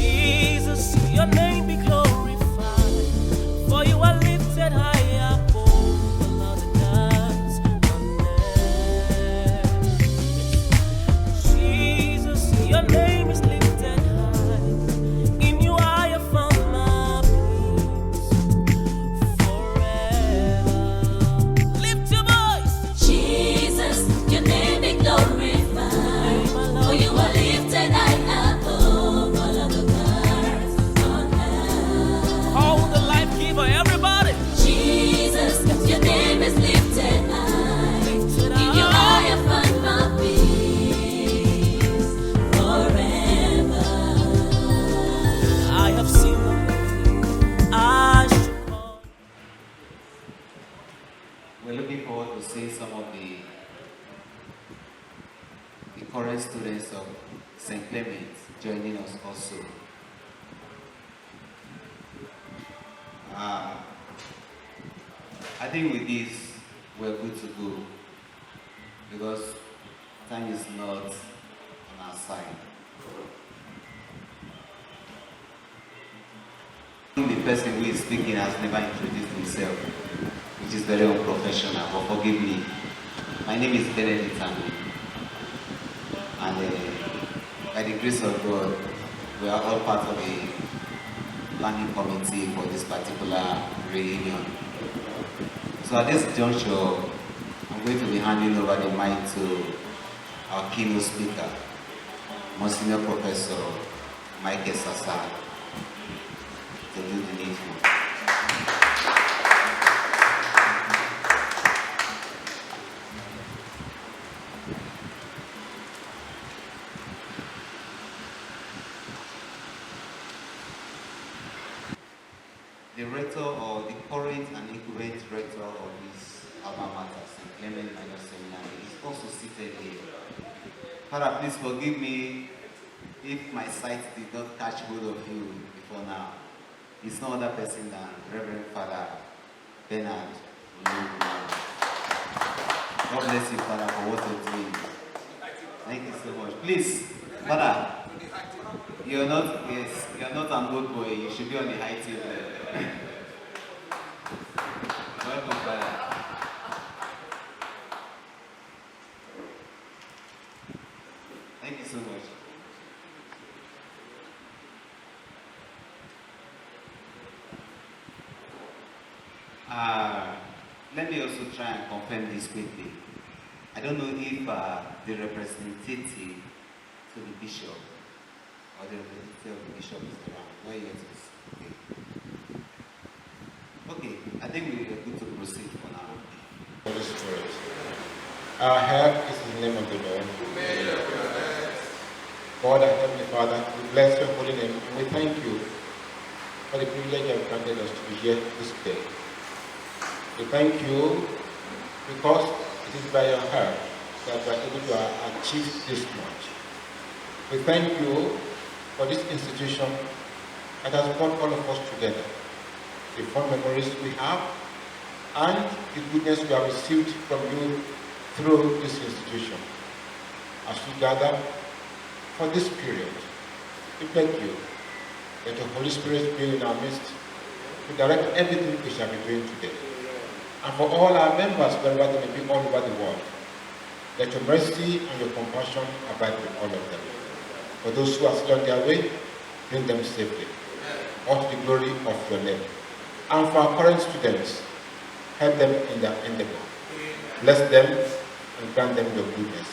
Jesus, your name be glorified, for you are lifted high above all other gods on earth. Jesus, your name is lifted high, in you I have found my peace forever. Lift your voice. Jesus, your name be glorified, for you are lifted high above all other gods on earth. Oh, the life giver, everybody. Jesus, your name is lifted high, in you I have found my peace forever. I have seen the movie. I should call. We're looking forward to seeing some of the current students of St. Clement joining us also. I think with this, we're good to go because time is not on our side. The person who is speaking has never introduced himself, which is very unprofessional, but forgive me. My name is Benedict Tanu, and by the grace of God, we are all part of the planning committee for this particular reunion. So at this juncture, I'm going to be handing over the mic to our keynote speaker, Msgr Prof Michael Sasa, to do the needful. The rector or the current and incumbent rector of this alma mater, St. Clement Minor Seminary, is also seated here. Father, please forgive me if my sight did not catch hold of you before now. It's no other person than Reverend Father Bernard. God bless you, Father, for what you're doing. Thank you so much. Please, Father, you're not an old boy. You should be on the high table. Welcome, Father. Thank you so much. Let me also try and confirm this quickly. I don't know if the representative to the bishop or the representative of the bishop is around. Where it is? Okay, I think we are good to proceed for now. Holy Spirit. Our help is in the name of the Lord. God, our Heavenly Father, we bless your holy name and we thank you for the privilege you have granted us to be here this day. We thank you because it is by your help that we are able to achieve this much. We thank you for this institution that has brought all of us together, the fond memories we have, and the goodness we have received from you through this institution. As we gather for this period, we beg you that the Holy Spirit be in our midst to direct everything we shall be doing today. And for all our members, wherever they may be all over the world, let your mercy and your compassion abide with all of them. For those who are still on their way, bring them safely, all to the glory of your name. And for our current students, help them in their endeavor. Bless them and grant them your goodness.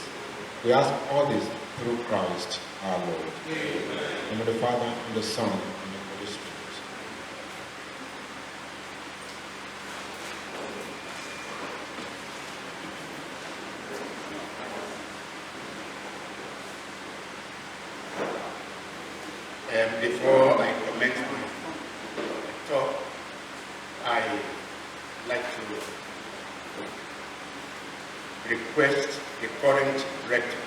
We ask all this through Christ our Lord. In the name of the Father, and the Son, and the Holy Spirit. Before I commence my talk, I like to request the current rector,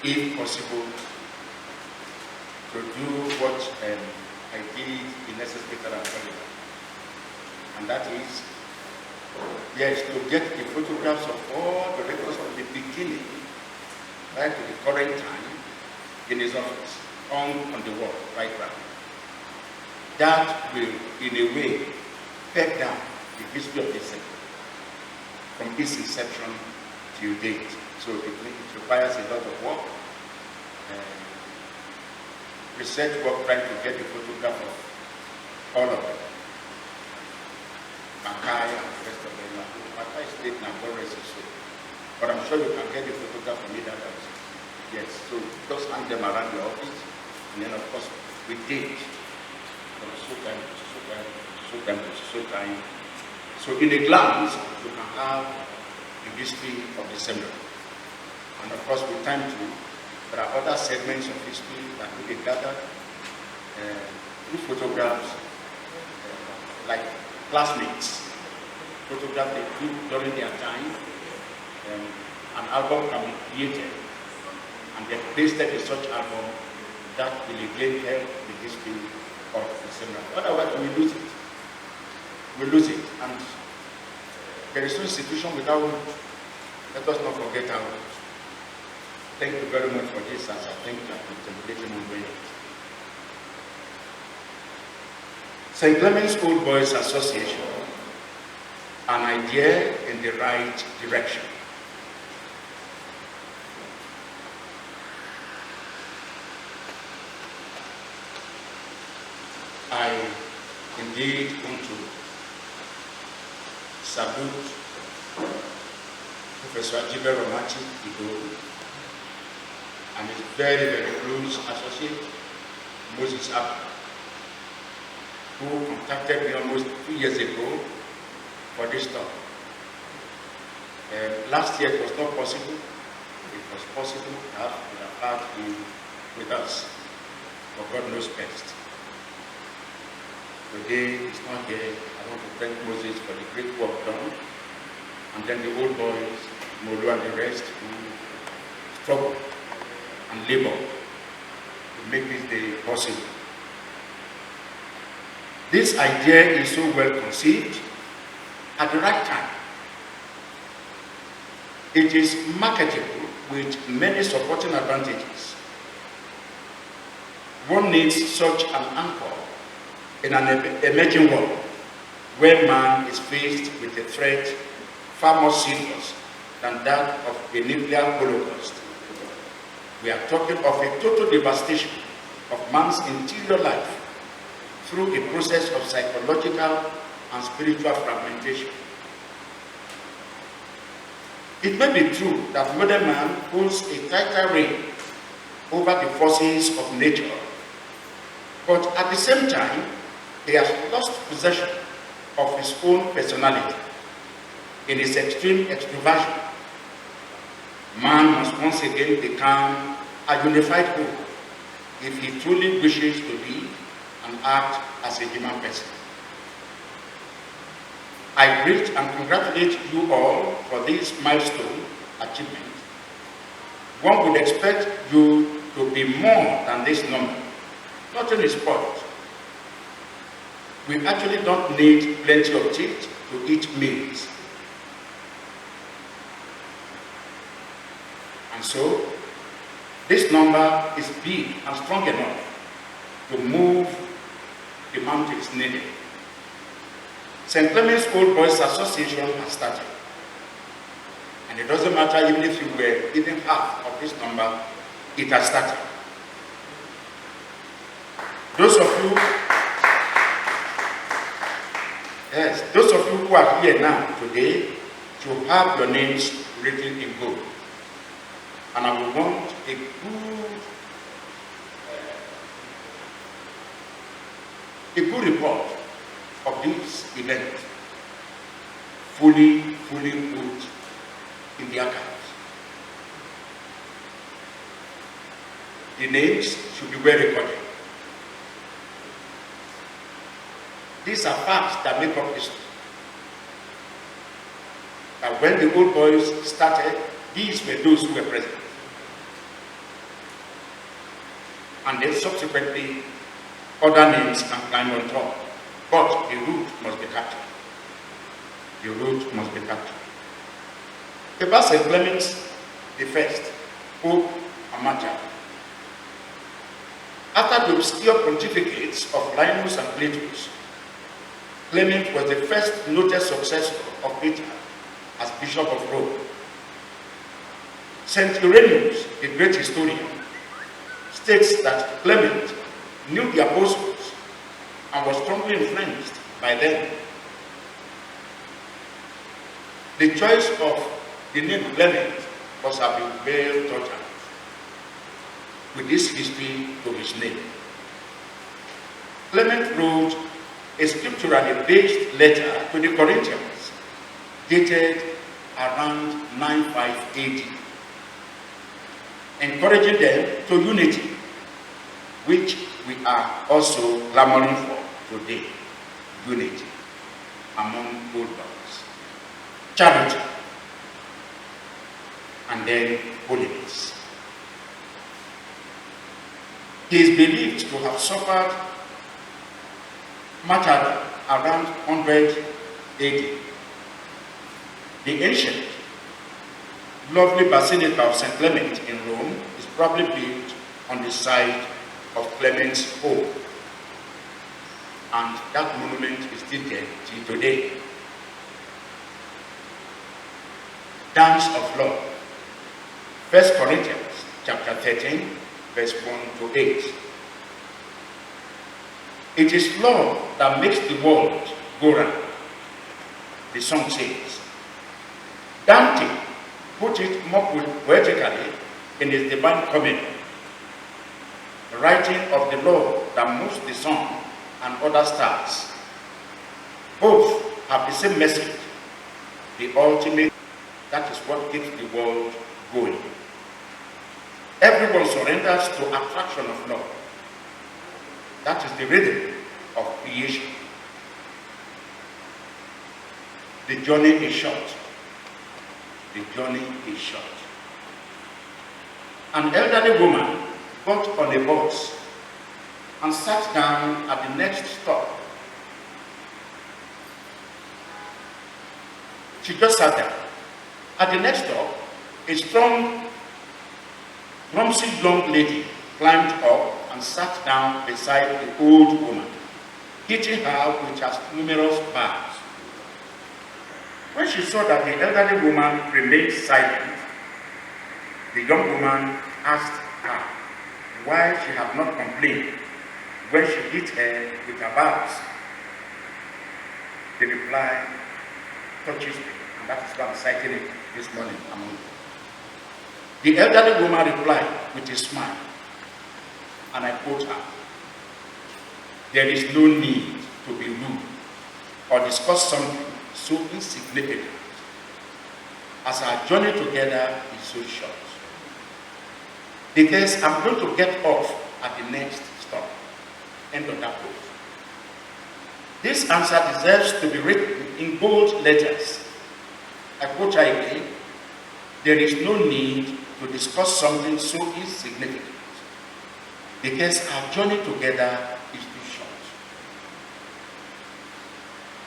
if possible, to do what I did in necessary therapy. And that is, yes, to get the photographs of all the records from the beginning right to the current time in his office, hung on the wall right now. That will, in a way, peg down the history of the sector from its inception to date. So it requires a lot of work, research work, trying to get a photograph of all of them. Makai and the rest of them. Makai is late now, God rest his soul. But I'm sure you can get a photograph from either house. Yes, so just hang them around your office, and then of course we date from so time to so time to so time to so time. So in a glance, you can have the history of the seminary. And of course, with time too, there are other segments of history that will be gathered through photographs, like classmates, photograph they took during their time. An album can be created and then pasted in such album that will again tell the history of the seminary. Otherwise, we lose it. We lose it. And there is no institution without root. Let us not forget our roots. Thank you very much for this, as I think that contemplating on doing it. St. Clement's Old Boys Association, an idea in the right direction. I indeed want to salute Professor Ajibe Romachi Ido and his very, very close associate, Moses Abba, who contacted me almost 2 years ago for this talk. Last year it was not possible. It was possible to have him with us, but God knows best. Today he's not here. I want to thank Moses for the great work done, and then the old boys, Molu and the rest, who struggle and labor to make this day possible. This idea is so well conceived at the right time. It is marketable with many supporting advantages. One needs such an anchor in an emerging world where man is faced with a threat far more serious than that of a nuclear holocaust. We are talking of a total devastation of man's interior life through a process of psychological and spiritual fragmentation. It may be true that modern man holds a tighter rein over the forces of nature, but at the same time, he has lost possession of his own personality in his extreme extroversion. Man must once again become a unified whole if he truly wishes to be and act as a human person. I greet and congratulate you all for this milestone achievement. One would expect you to be more than this number, not in sport. We actually don't need plenty of teeth to eat meals. And so, this number is big and strong enough to move the mountains needed. St. Clement's Old Boys Association has started. And it doesn't matter even if you were even half of this number, it has started. Those of you who are here now today should have your names written in gold. And I would want a good report of this event, fully put in the archives. The names should be well recorded. These are facts that make up history. That when the old boys started, these were those who were present. And then subsequently, other names can climb on top. But the root must be captured. The root must be captured. Paper St. Clement's the first Pope and martyr. After the obscure pontificates of Linus and Cletus, Clement was the first noted successor of Peter as Bishop of Rome. St. Irenaeus, a great historian, states that Clement knew the apostles and was strongly influenced by them. The choice of the name Clement must have been well thought out, with this history to his name. Clement wrote a scripturally based letter to the Corinthians, dated around 95 AD, encouraging them to unity, which we are also clamoring for today. Unity among both brothers, charity, and then holiness. He is believed to have suffered martyrdom around 100 AD. The ancient, lovely Basilica of St. Clement in Rome is probably built on the site of Clement's home, and that monument is still there till today. Dance of love. 1 Corinthians chapter 13, verse 1 to 8. It is love that makes the world go round, the song says. Dante put it more poetically in his Divine Comedy, writing of the love that moves the sun and other stars. Both have the same message, the ultimate. That is what keeps the world going. Everyone surrenders to attraction of love. That is the rhythm of creation. The journey is short. The journey is short. An elderly woman got on a bus and sat down at the next stop. She just sat down. At the next stop, a strong, clumsy blonde lady climbed up and sat down beside the old woman, hitting her with her numerous bars. When she saw that the elderly woman remained silent, the young woman asked her why she had not complained when she hit her with her bars. The reply touches me, and that is why I'm citing it this morning among you. The elderly woman replied with a smile, and I quote her, "There is no need to be rude or discuss something so insignificant, as our journey together is so short. Because I'm going to get off at the next stop." End of that quote. This answer deserves to be written in bold letters. I quote her again, "There is no need to discuss something so insignificant, because our journey together is too short."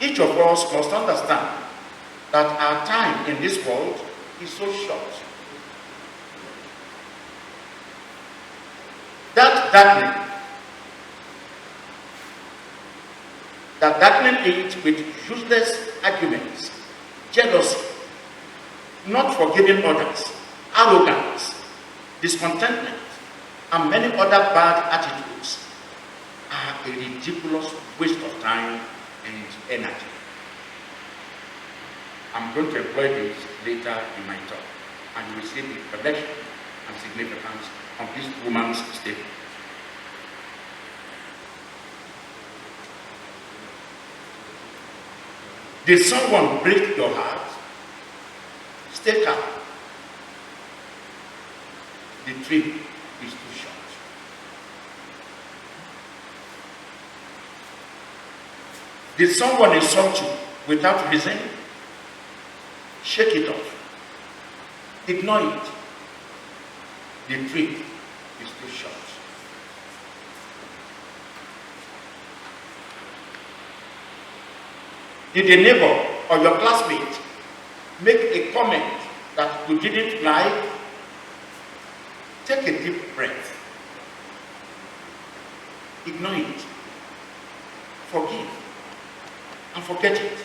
Each of us must understand that our time in this world is so short. That darkening it with useless arguments, jealousy, not forgiving others, arrogance, discontentment, and many other bad attitudes are a ridiculous waste of time and energy. I'm going to employ this later in my talk, and you will see the connection and significance of this woman's statement. Did someone break your heart? Stay calm. The trip is too short. Did someone insult you without reason? Shake it off. Ignore it. The trip is too short. Did a neighbor or your classmate make a comment that you didn't like? Take a deep breath. Ignore it. Forgive. And forget it.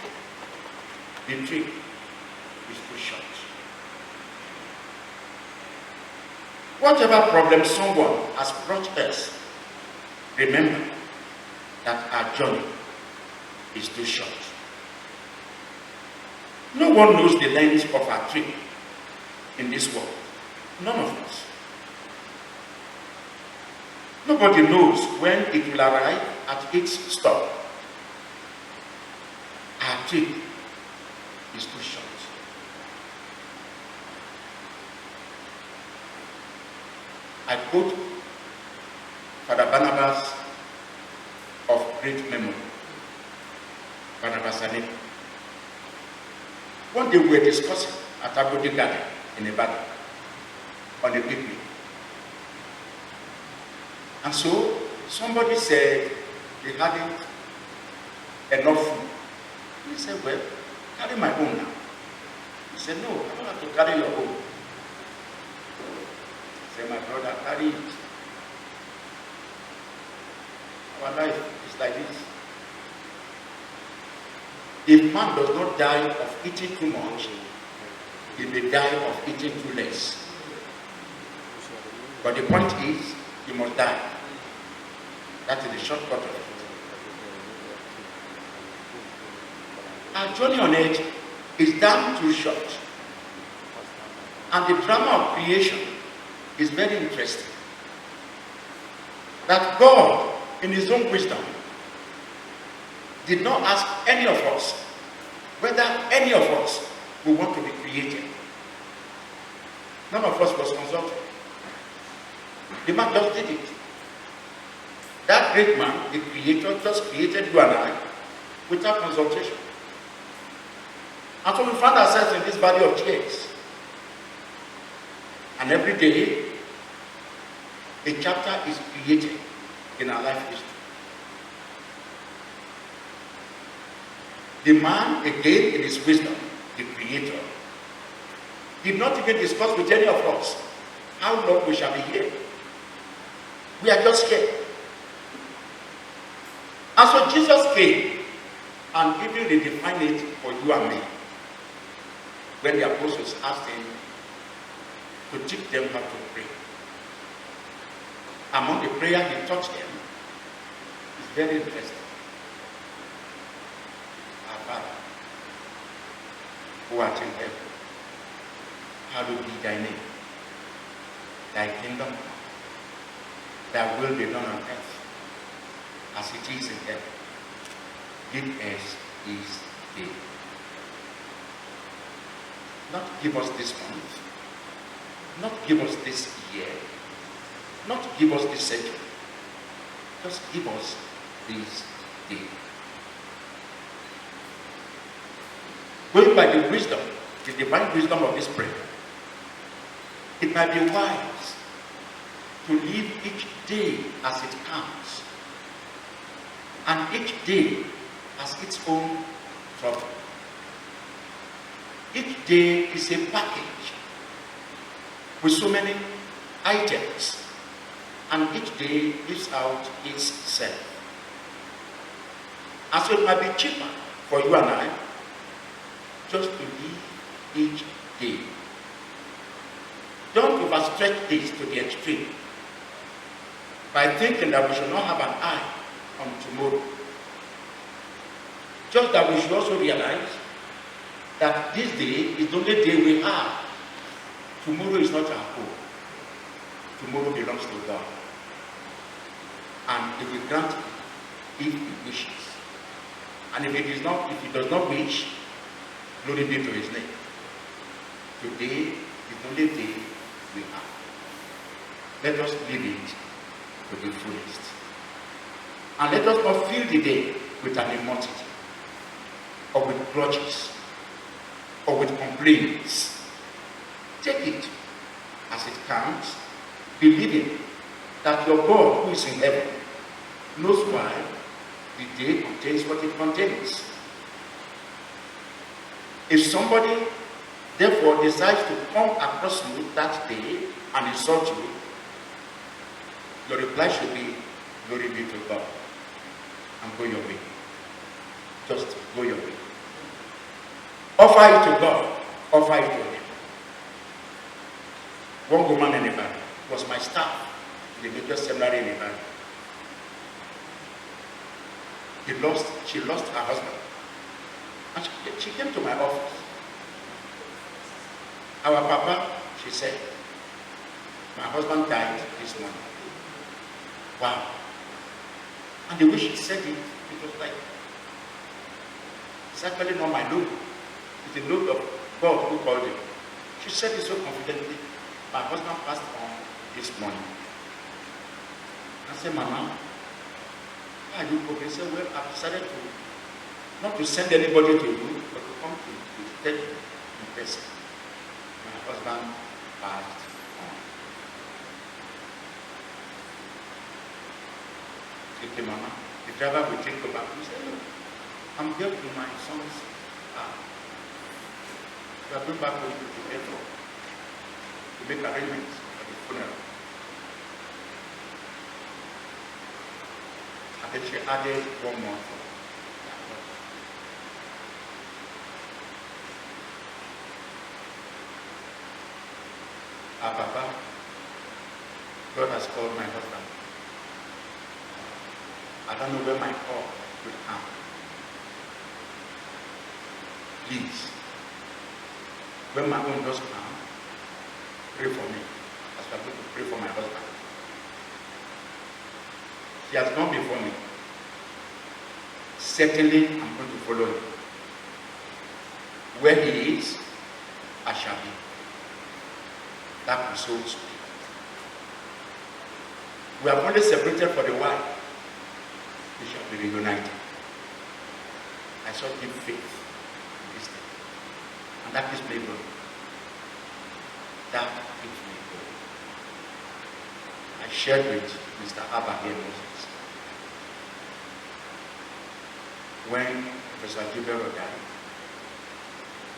The trip is too short. Whatever problem someone has brought us, remember that our journey is too short. No one knows the length of our trip in this world. None of us. Nobody knows when it will arrive at its stop. Our trip is too short. I quote Father Barnabas of great memory, Barnabas Sane. One day we were discussing at Agodi Garden in Ibadan on the picnic. And so somebody said they hadn't enough food. He said, well, carry my own now. He said, no, I don't have to carry your own. He said, my brother, carry it. Our life is like this. If man does not die of eating too much, he may die of eating too less. But the point is, you must die. That is the shortcut of it. Our journey on earth is damn too short. And the drama of creation is very interesting. That God, in his own wisdom, did not ask any of us whether any of us would want to be created. None of us was consulted. The man just did it. That great man, the creator, just created you and I without consultation. And so we found ourselves in this valley of tears. And every day, a chapter is created in our life history. The man, again in his wisdom, the creator, did not even discuss with any of us how long we shall be here. We are just here. And so Jesus came and even redefined it for you and me. When the apostles asked him to teach them how to pray. Among the prayer he taught them is very interesting. Our Father, who art in heaven, hallowed be thy name. Thy kingdom come. Thy will be done on earth as it is in heaven. Give us this day. Not give us this month, not give us this year, not give us this century. Just give us this day. Going by the wisdom, the divine wisdom of this prayer, it might be wise to live each day as it comes, and each day has its own trouble. Each day is a package with so many items, and each day gives out itself. And so it might be cheaper for you and I just to live each day. Don't overstretch this to the extreme by thinking that we should not have an eye on tomorrow. Just that we should also realize that this day is the only day we have. Tomorrow is not our home. Tomorrow belongs to God. And He will grant it if He wishes. And if He does not wish, glory be to His name. Today is the only day we have. Let us live it to the fullest. And let us not fill the day with animosity, or with grudges, or with complaints. Take it as it comes, believing that your God who is in heaven knows why the day contains what it contains. If somebody therefore decides to come across you that day and insult you, your reply should be, glory be to God, and go your way. Just go your way. Offer it to God. Offer it to Him. One woman in Ibadan was my staff in the major seminary in Ibadan. She lost her husband. And she came to my office. Our papa, she said, my husband died this morning. Wow. And the way she said it, it was like, it's actually not my note. It's the note of God who called it. She said it so confidently. My husband passed on this morning. I said, Mama, why are you cooking? She said, well, I've decided not to send anybody to you, but to come to tell you in person. My husband passed on. She said, Mama, the driver will take you back. He said, no, I'm here to my son's car. We are going back to the airport to make arrangements for the funeral. And then she added one more thing. Our papa, God has called my husband. I don't know where my call will come. Please, when my own does come, pray for me. As I'm going to pray for my husband. He has gone before me. Certainly, I'm going to follow him. Where he is, I shall be. That will so speak. We have only separated for the while. We shall be reunited. I shall give faith in this thing. And that is me going. That is me going. I shared with Mr. Abba here Moses. When Professor Gilbert died,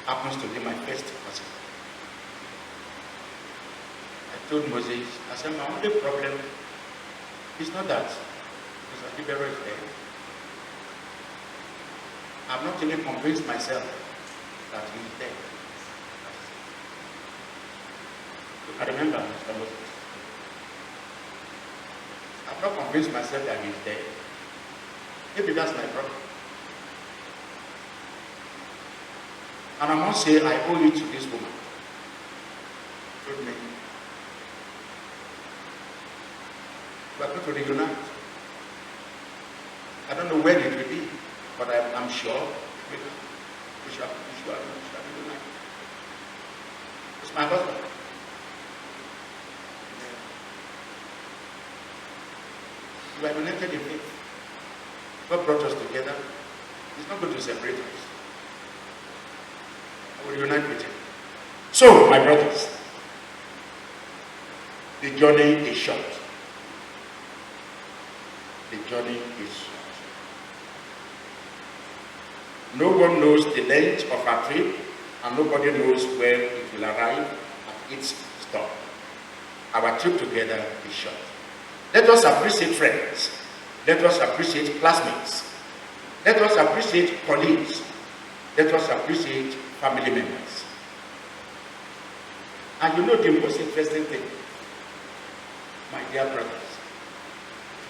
happens to be my first cousin. I told Moses, I said, my only problem is not that Professor Gilbert is dead. I've not even convinced myself that he is dead. I remember Mr. Moses. I've not convinced myself that he is dead. Maybe that's my problem. And I must say, I owe it to this woman. Told me, we are going to reunite. I don't know when it will be, but I'm sure we shall reunite. It's my husband. We are united in faith. God brought us together. He's not going to separate us. I will unite with him. So, my brothers, the journey is short. The journey is short. No one knows the length of our trip, and nobody knows where it will arrive at its stop. Our trip together is short. Let us appreciate friends. Let us appreciate classmates. Let us appreciate colleagues. Let us appreciate family members. And you know the most interesting thing, my dear brothers,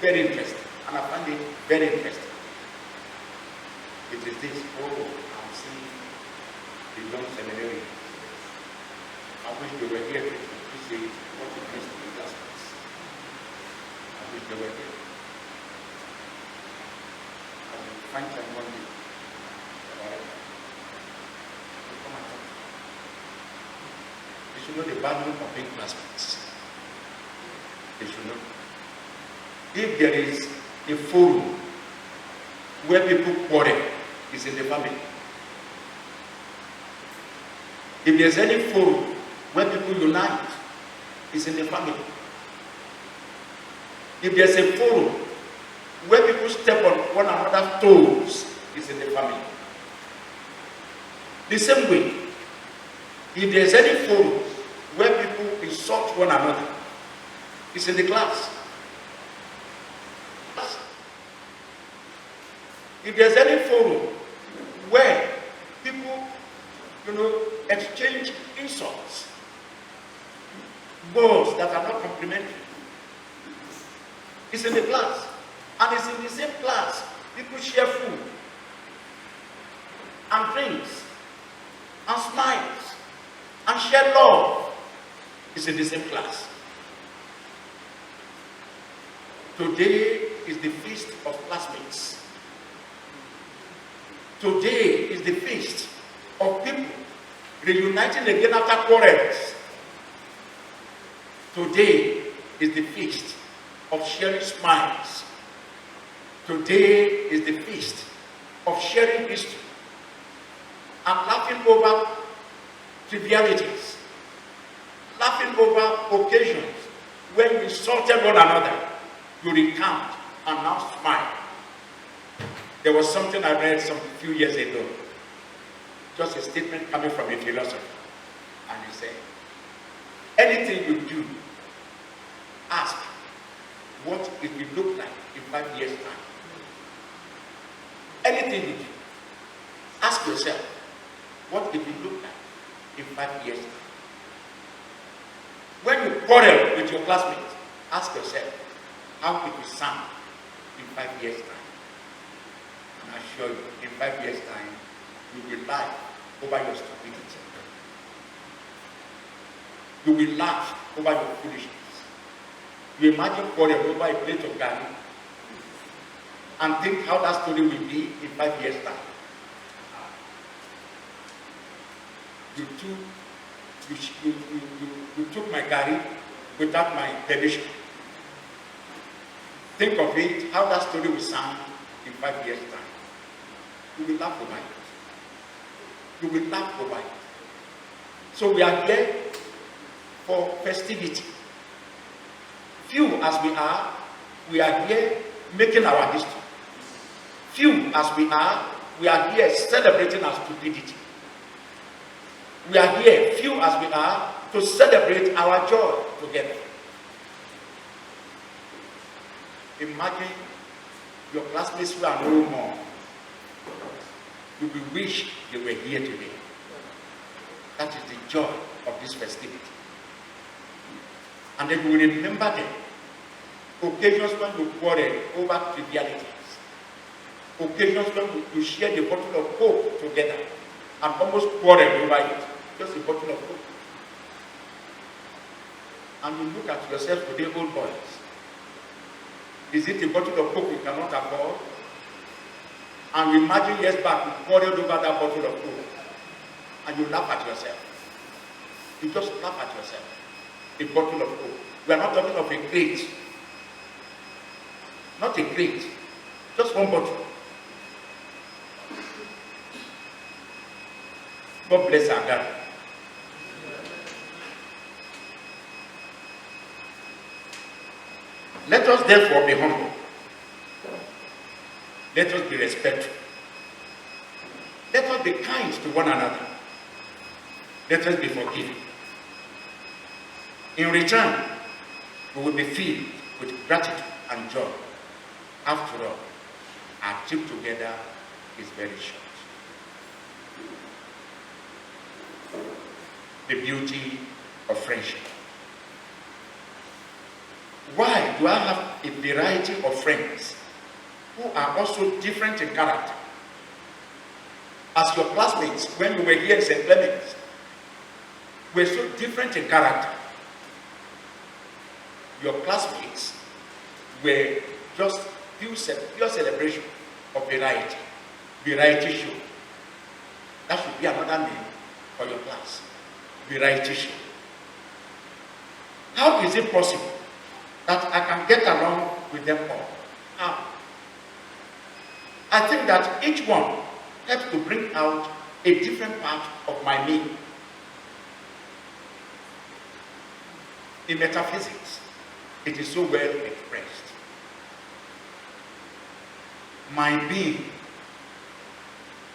very interesting, and I find it very interesting. It is this, I'm seeing the young seminary. I wish they were here to appreciate what it means to be classmates. I wish they were here. I will find time one day. They should know the value of being classmates. They should know. If there is a forum where people quarrel, it's in the family. If there's any forum where people unite, it's in the family. If there's a forum where people step on one another's toes, it's in the family. The same way, if there's any forum where people insult one another, it's in the class. If there's any forum where people, exchange insults, words that are not complimentary, it's in the class. And it's in the same class. People share food and drinks and smiles and share love. It's in the same class. Today is the feast of classmates. Today is the feast of people reuniting again after quarrels. Today is the feast of sharing smiles. Today is the feast of sharing history and laughing over trivialities, laughing over occasions when we insulted one another. You recount and now smile. There was something I read some few years ago, just a statement coming from a philosopher, and he said, anything you do, ask what it will look like in 5 years' time. Anything you do, ask yourself what it will look like in 5 years' time. When you quarrel with your classmates, ask yourself how it will sound in 5 years' time. And I assure you, in 5 years' time, you will laugh over your stupidity. You will laugh over your foolishness. You imagine quarrel over a plate of garlic and think how that story will be in 5 years' time. You took my garlic without my permission. Think of it, how that story will sound in 5 years' time. You will laugh over it. You will laugh over it. So we are here for festivity. Few as we are here making our history. Few as we are here celebrating our stupidity. We are here, few as we are, to celebrate our joy together. Imagine your classmates who are no more. You will wish they were here today. That is the joy of this festivity. And then you will remember them. Occasions when you quarrel over trivialities. Occasions when you share the bottle of Coke together and almost quarrel over it. Just a bottle of Coke. And you look at yourself today, old boys. Is it a bottle of Coke you cannot afford? And you imagine years back you quarreled over that bottle of Coke. And you laugh at yourself. You just laugh at yourself. A bottle of Coke. We are not talking of a crate. Not a crate. Just one bottle. God bless our God. Let us therefore be humble. Let us be respectful. Let us be kind to one another. Let us be forgiving. In return, we will be filled with gratitude and joy. After all, our trip together is very short. The beauty of friendship. Why do I have a variety of friends who are also different in character? As your classmates, when you were here in St. Clements, were so different in character. Your classmates were just pure celebration of variety. Variety show. That should be another name for your class. Variety show. How is it possible that I can get along with them all? How? I think that each one helps to bring out a different part of my me. In metaphysics, it is so well expressed. My being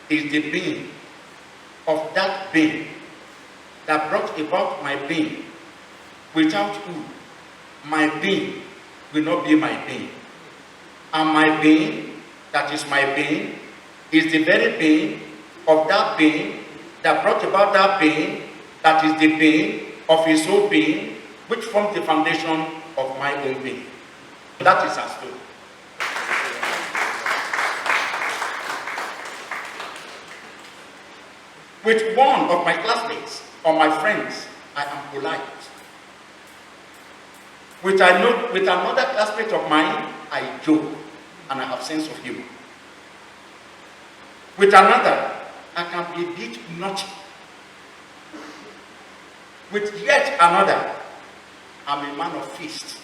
is the being of that being that brought about my being, without whom my being will not be my being. And my being that is my being is the very being of that being that brought about that being that is the being of his own being, which forms the foundation of my own being. That is our story. With one of my classmates or my friends, I am polite. With another classmate of mine, I joke and I have sense of humor. With another, I can be a bit naughty. With yet another, I'm a man of feast.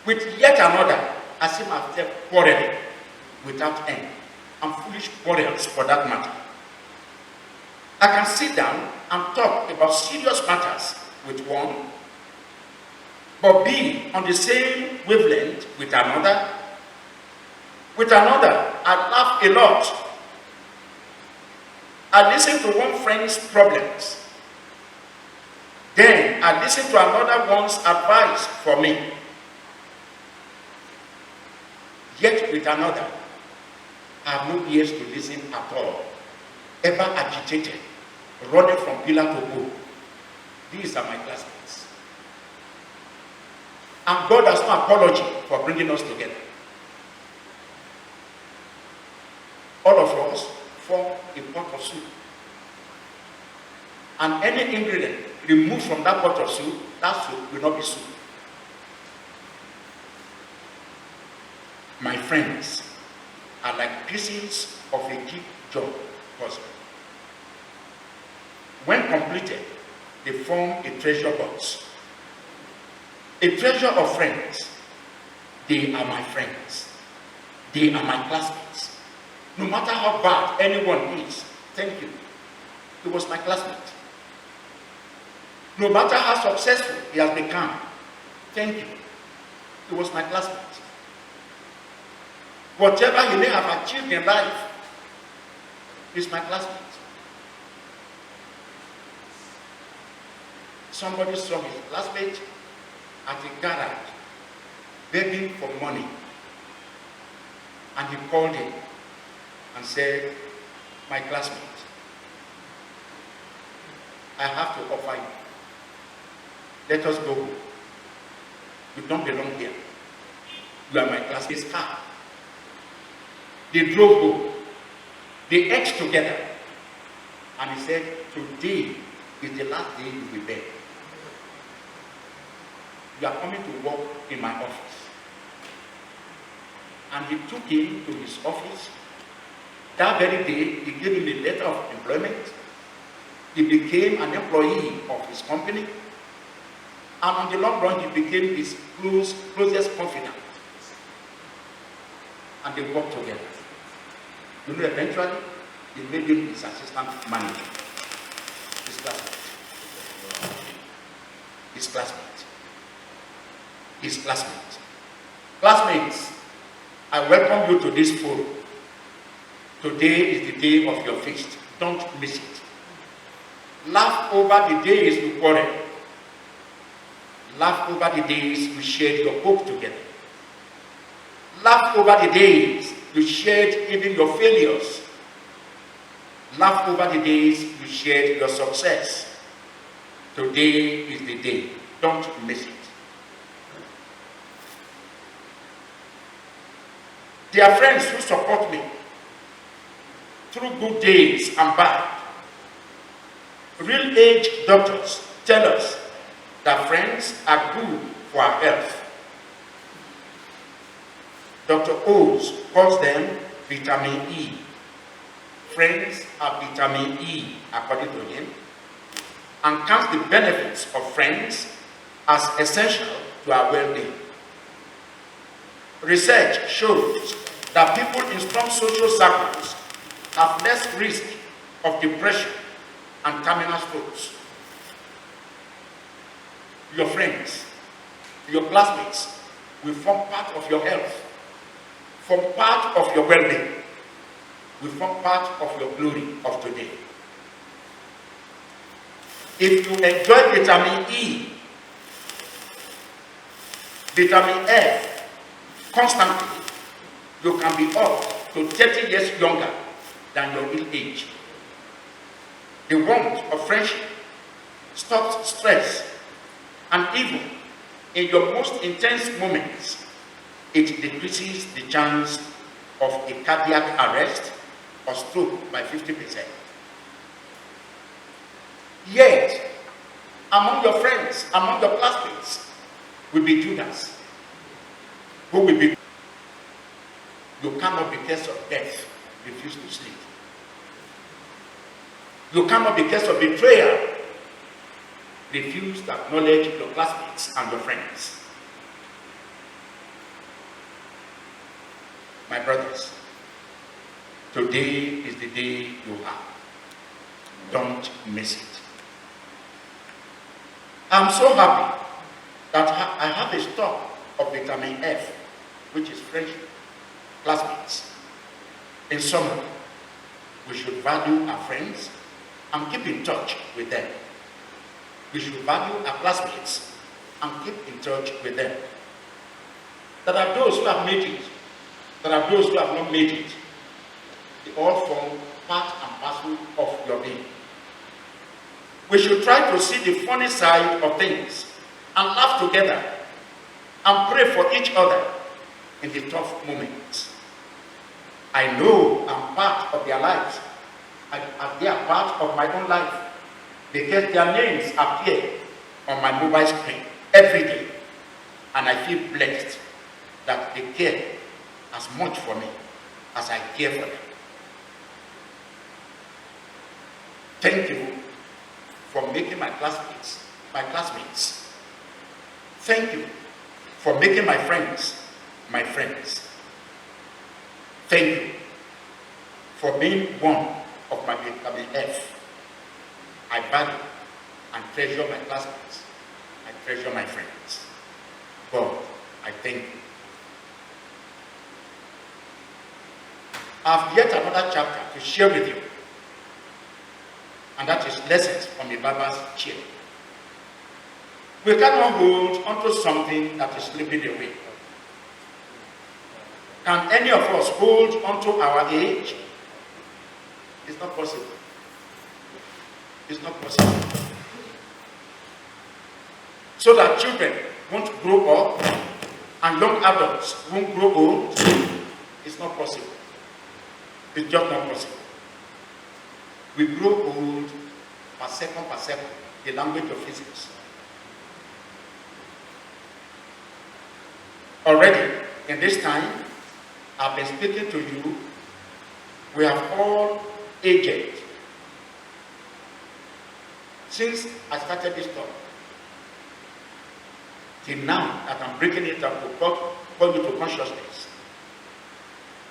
With yet another, I see myself quarreling without end, and foolish quarrels for that matter. I can sit down and talk about serious matters with one, but be on the same wavelength with another. With another, I laugh a lot. I listen to one friend's problems. Then I listen to another one's advice for me. Yet with another, I have no ears to listen at all. Ever agitated, running from pillar to pole. These are my classmates. And God has no apology for bringing us together. All of us form a pot of soup. And any ingredient removed from that pot of soup, that soup will not be soup. My friends are like pieces of a jig-job puzzle. When completed, they form a treasure box. A treasure of friends. They are my friends. They are my classmates. No matter how bad anyone is, thank you. He was my classmate. No matter how successful he has become, thank you. He was my classmate. Whatever he may have achieved in life, is my classmate. Somebody saw his classmate at a garage begging for money, and he called him and said, "My classmate, I have to offer you. Let us go home. You don't belong here. You are my classmate's car." They drove home. They ate together. And he said, "Today is the last day you will beg. You are coming to work in my office." And he took him to his office. That very day, he gave him a letter of employment. He became an employee of his company. And on the long run, he became his closest confidant. And they worked together. You know, eventually, he made him his assistant manager. His classmate. His classmate. His classmate. Classmates, I welcome you to this forum. Today is the day of your feast. Don't miss it. Laugh over the days you quarreled. Laugh over the days you shared your hope together. Laugh over the days you shared even your failures. Laugh over the days you shared your success. Today is the day. Don't miss it. There are friends who support me through good days and bad. Real age doctors tell us that friends are good for our health. Dr. Oz calls them vitamin E. Friends are vitamin E, according to him, and counts the benefits of friends as essential to our well-being. Research shows that people in strong social circles have less risk of depression and terminal strokes. Your friends, your classmates will form part of your health, form part of your well-being, will form part of your glory of today. If you enjoy vitamin E, vitamin F constantly, you can be up to 30 years younger than your real age. The warmth of friendship stops stress, and even in your most intense moments, it decreases the chance of a cardiac arrest or stroke by 50%. Yet, among your friends, among your classmates, will be Judas, who will be, you cannot because of death refuse to sleep. You cannot because of betrayal refuse to acknowledge your classmates and your friends. My brothers, today is the day you have. Don't miss it. I'm so happy that I have a stock of vitamin F, which is friendship, classmates. In summary, we should value our friends and keep in touch with them. We should value our classmates and keep in touch with them. There are those who have made it. There are those who have not made it. They all form part and parcel of your being. We should try to see the funny side of things and laugh together and pray for each other in the tough moments. I know I'm part of their lives, and they are part of my own life, because their names appear on my mobile screen every day, and I feel blessed that they care as much for me as I care for them. Thank you for making my classmates my classmates. Thank you for making my friends my friends. Thank you for being one of my vitamin F. I value and treasure my classmates. I treasure my friends. God, I thank you. I have yet another chapter to share with you, and that is lessons from the barber's chair. We cannot hold onto something that is slipping away. Can any of us hold onto our age? It's not possible. It's not possible. So that children won't grow up and young adults won't grow old, it's not possible. It's just not possible. We grow old per second, the language of physics. Already, in this time, I've been speaking to you, we have all aged. Since I started this talk, till now that I'm breaking it up to call you to consciousness,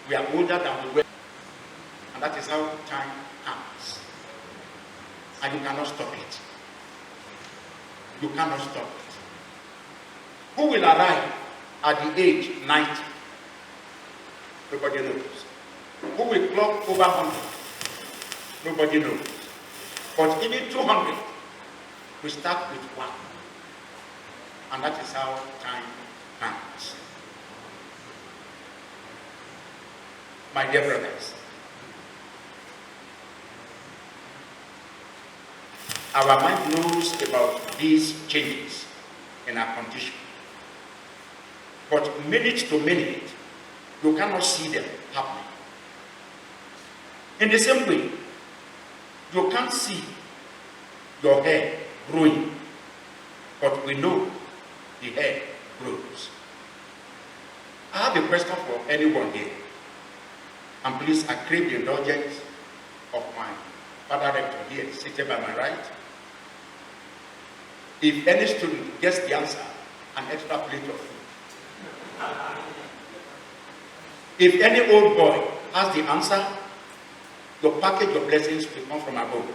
we are older than we were. And that is how time comes. And you cannot stop it. You cannot stop it. Who will arrive at the age 90? Nobody knows. Who will clock over 100? Nobody knows. But even 200, we start with 1. And that is how time comes. My dear brothers, our mind knows about these changes in our condition. But minute to minute, you cannot see them happening. In the same way, you can't see your hair growing, but we know the hair grows. I have a question for anyone here, and please I crave the indulgence of my father rector here, seated by my right. If any student gets the answer, an extra plate of food. If any old boy has the answer, your package of blessings will come from above.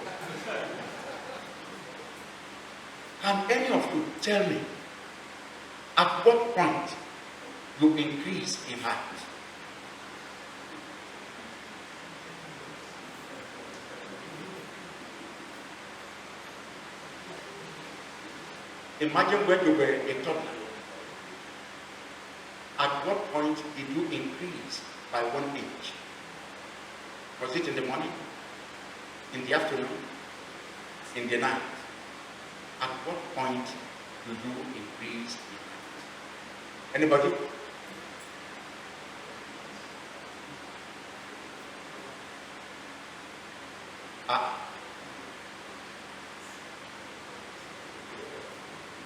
Can any of you tell me at what point you increase in height? Imagine when you were a toddler. At what point did you increase by 1 inch. Was it in the morning? In the afternoon? In the night? At what point do you increase the height? Anybody?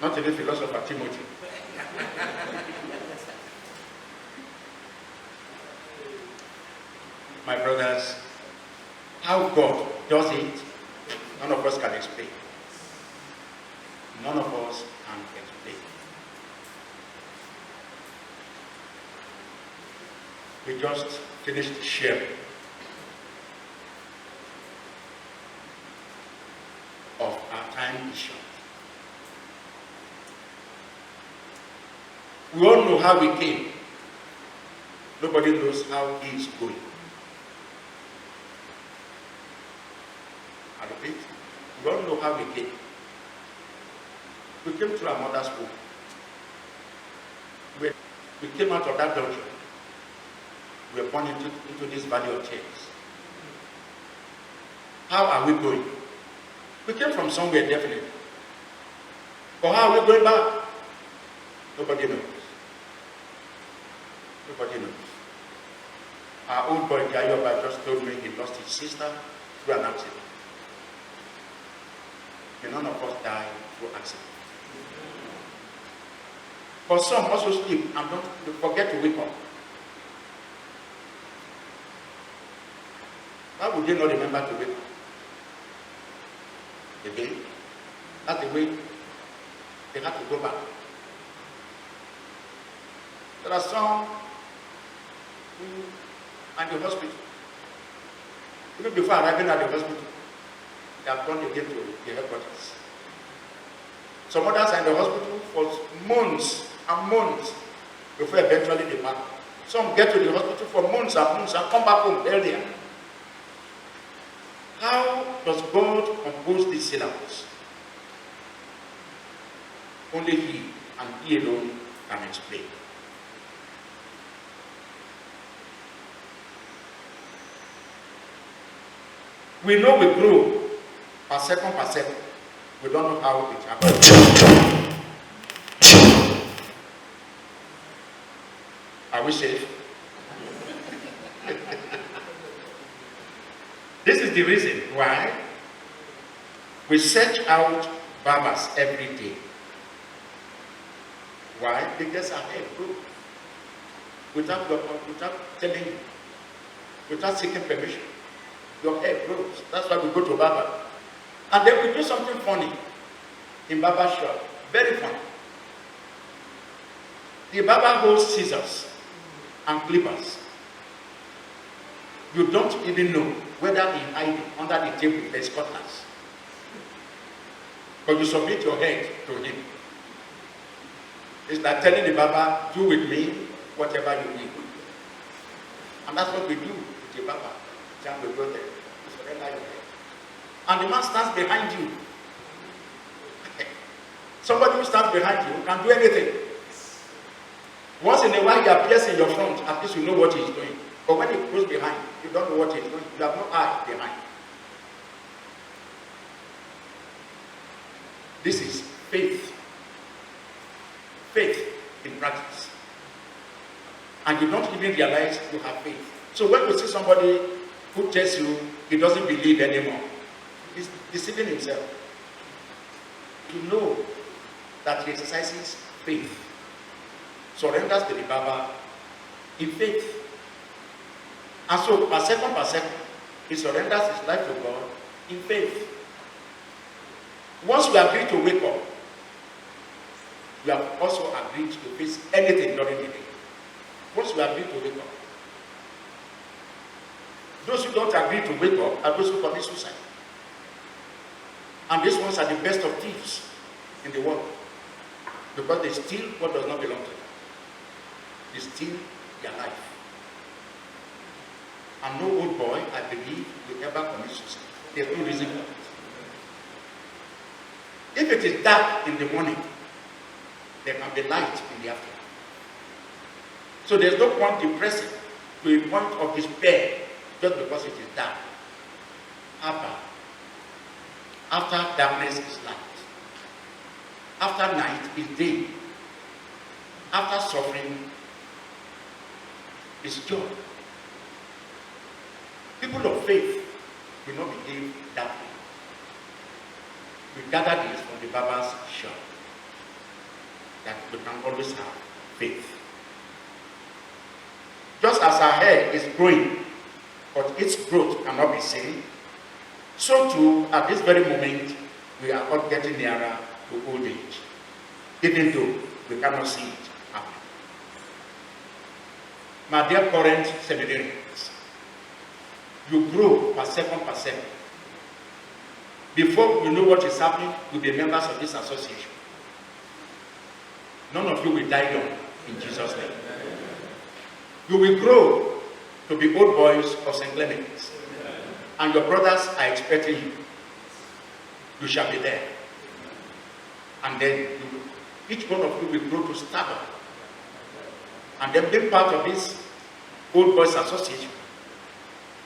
Not even philosopher Timothy. My brothers, how God does it, none of us can explain. None of us can explain. We just finished sharing of our time is short. We all know how we came. Nobody knows how he is going. I repeat, we all know how we came. We came through our mother's womb. We came out of that dungeon. We were born into this valley of tears. How are we going? We came from somewhere definitely. But how are we going back? Nobody knows. Nobody knows. Our old boy Jayoba just told me he lost his sister through an accident. And none of us died through accident. But some also sleep and don't forget to wake up. Why would they not remember to wake up? Again, that's the way they had to go back. There are some who are in the hospital. Even before arriving at the hospital, they have gone again to the headquarters. Some others are in the hospital for months and months before eventually they back. Some get to the hospital for months and months and come back home earlier. How does God compose these syllables? Only He and He alone can explain. We know we grow per second. We don't know how it happens. Are we safe? This is the reason why we search out barbers every day. Why? Because our hair grows. Without telling you, without seeking permission. Your hair grows. That's why we go to barber. And then we do something funny in barber shop. Very funny. The barber holds scissors and clippers. You don't even know whether in hiding under the table there is cutlass. But you submit your head to him. It's like telling the barber, do with me whatever you need. And that's what we do with the barber. Then we go there. You surrender your head. And the man stands behind you. Somebody who stands behind you can do anything. Once in a while he appears in your front, at least you know what he is doing. But when he goes behind, you don't know what he is doing. You have no eye behind. This is faith. Faith in practice. And you don't even realize you have faith. So when you see somebody who tells you he doesn't believe anymore, he's deceiving himself. You know that he exercises faith. Surrenders to the barber in faith. And so per second, he surrenders his life to God in faith. Once we agree to wake up, we have also agreed to face anything during the day. Once we agree to wake up. Those who don't agree to wake up are those who commit suicide. And these ones are the best of thieves in the world. Because they steal what does not belong to them. They steal their life. And no old boy, I believe, will ever commit suicide. There's no reason for it. If it is dark in the morning, there can be light in the afternoon. So there's no point depressing to a point of despair just because it is dark. Abba, after darkness is light. After night is day. After suffering is joy. People of faith will not behave that way. We gather this from the Baba's shop, that we can always have faith. Just as our hair is growing, but its growth cannot be seen, so too, at this very moment, we are all getting nearer to old age, even though we cannot see it happen. My dear current seminarians, you grow per second. Before you know what is happening, you'll be members of this association. None of you will die young in Jesus' name. You will grow to be old boys of St. Clement's. And your brothers are expecting you. You shall be there. And then each one of you will grow to stature. And then being part of this old boys association,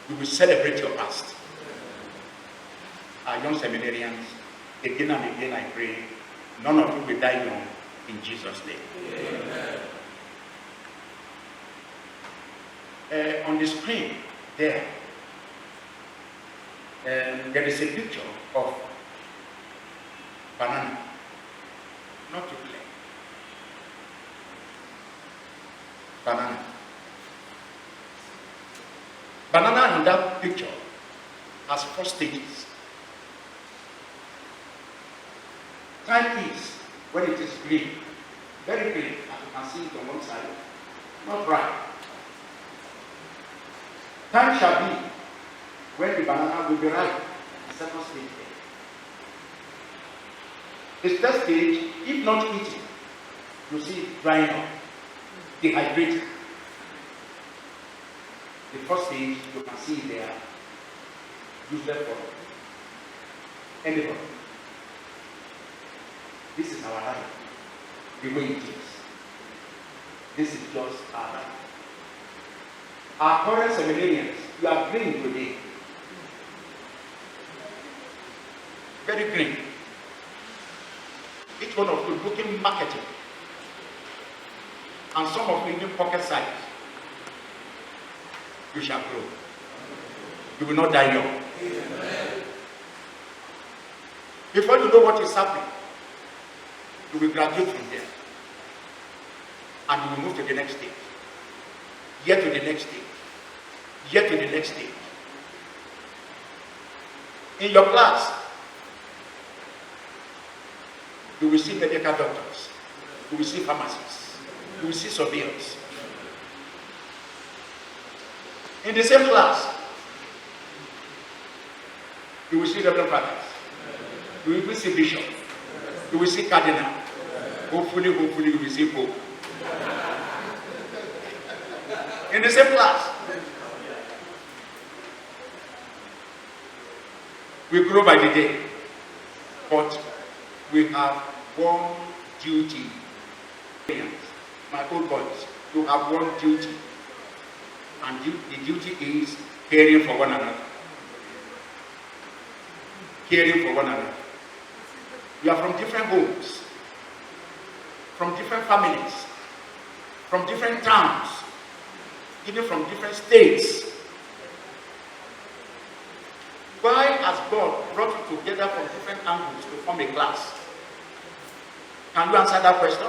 you will celebrate your past. Our young seminarians, again and again I pray, none of you will die young in Jesus' name. Amen. On the screen there is a picture of banana, not to play. Banana. Banana in that picture has 4 stages. Time is when it is green, very green, as you can see it on one side, not ripe. Time shall be when the banana will be ripe, the second stage there. The third stage, if not eaten, you see it drying up, dehydrated. The first stage, you can see there, useless for anybody. This is our life, the way it is. This is just our life. Our current seminarians, you are green today. Very green. Each one of you looking marketing. And some of you in pocket size. You shall grow. You will not die young. Before you know what is happening, you will graduate from there. And you will move to the next stage. Yet to the next stage. Yet to the next stage. In your class, you will see medical doctors. You will see pharmacists. You will see surveyors. In the same class, you will see reverend fathers. You will see bishop. You will see cardinal. Hopefully, you will see pope. In the same class, we grow by the day, but we have one duty. My old boys, you have one duty, and the duty is caring for one another. Caring for one another. We are from different homes, from different families, from different towns, even from different states. Why has God brought you together from different angles to form a class? Can you answer that question?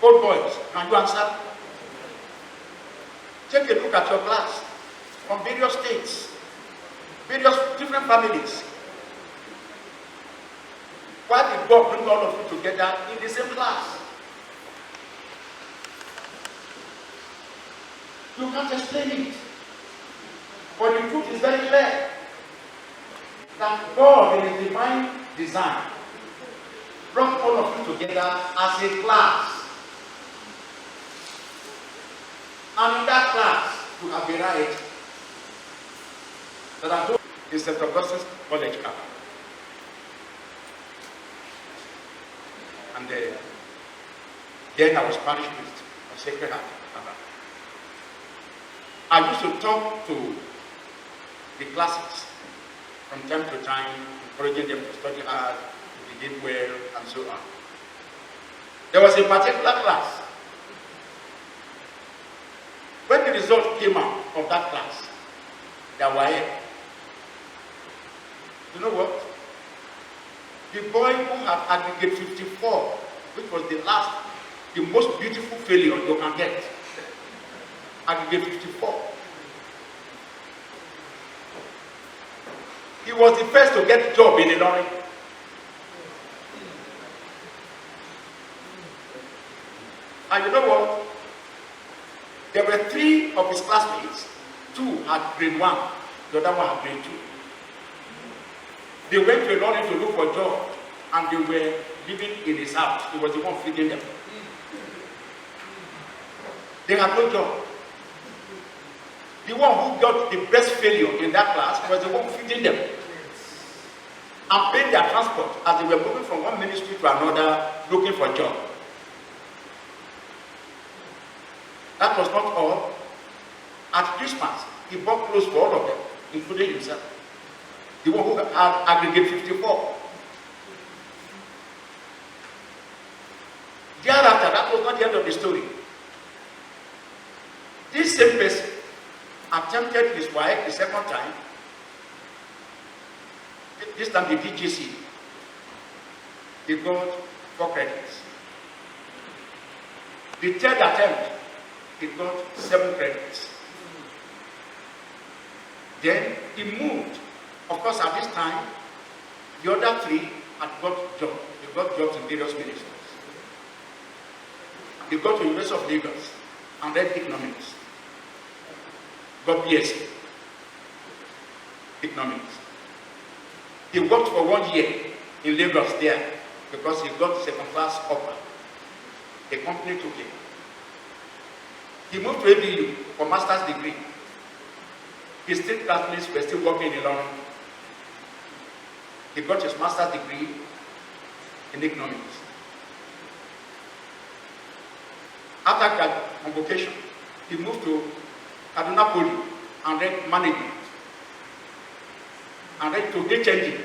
Old boys, can you answer? Take a look at your class from various states, various different families. Why did God bring all of you together in the same class? You can't explain it. But the truth is very clear that God, in His divine design, brought all of you together as a class. And in that class, you have a right that I told in St. Augustine's College Kappa. And then I was parish priest of Sacred Heart Kappa. I used to talk to the classes from time to time, encouraging them to study hard, to begin well, and so on. There was a particular class. When the result came out of that class, there were, you know what? The boy who had aggregate 54, which was the most beautiful failure you can get, aggregate 54. He was the first to get a job in Illinois. And you know what? There were 3 of his classmates. 2 had grade 1, the other one had grade 2. They went to Illinois to look for a job, and they were living in his house. He was the one feeding them. They had no job. The one who got the best failure in that class was the one feeding them and paying their transport as they were moving from one ministry to another looking for a job. That was not all. At Christmas, he bought clothes for all of them, including himself. The one who had aggregate 54. Thereafter, that was not the end of the story. This same person attempted his wife the second time. This time the DGC. He got 4 credits. The third attempt, he got 7 credits. Then he moved. Of course, at this time, the other 3 had got jobs. They got jobs in various ministries. They got to the University of Lagos and read economics. Got BSc economics. He worked for 1 year in Lagos there because he got second-class offer. The company took him. He moved to ABU for master's degree. His 3 classmates were still working in Illinois. He got his master's degree in economics. After that convocation, he moved to Kaduna Poly and read management and read to HND.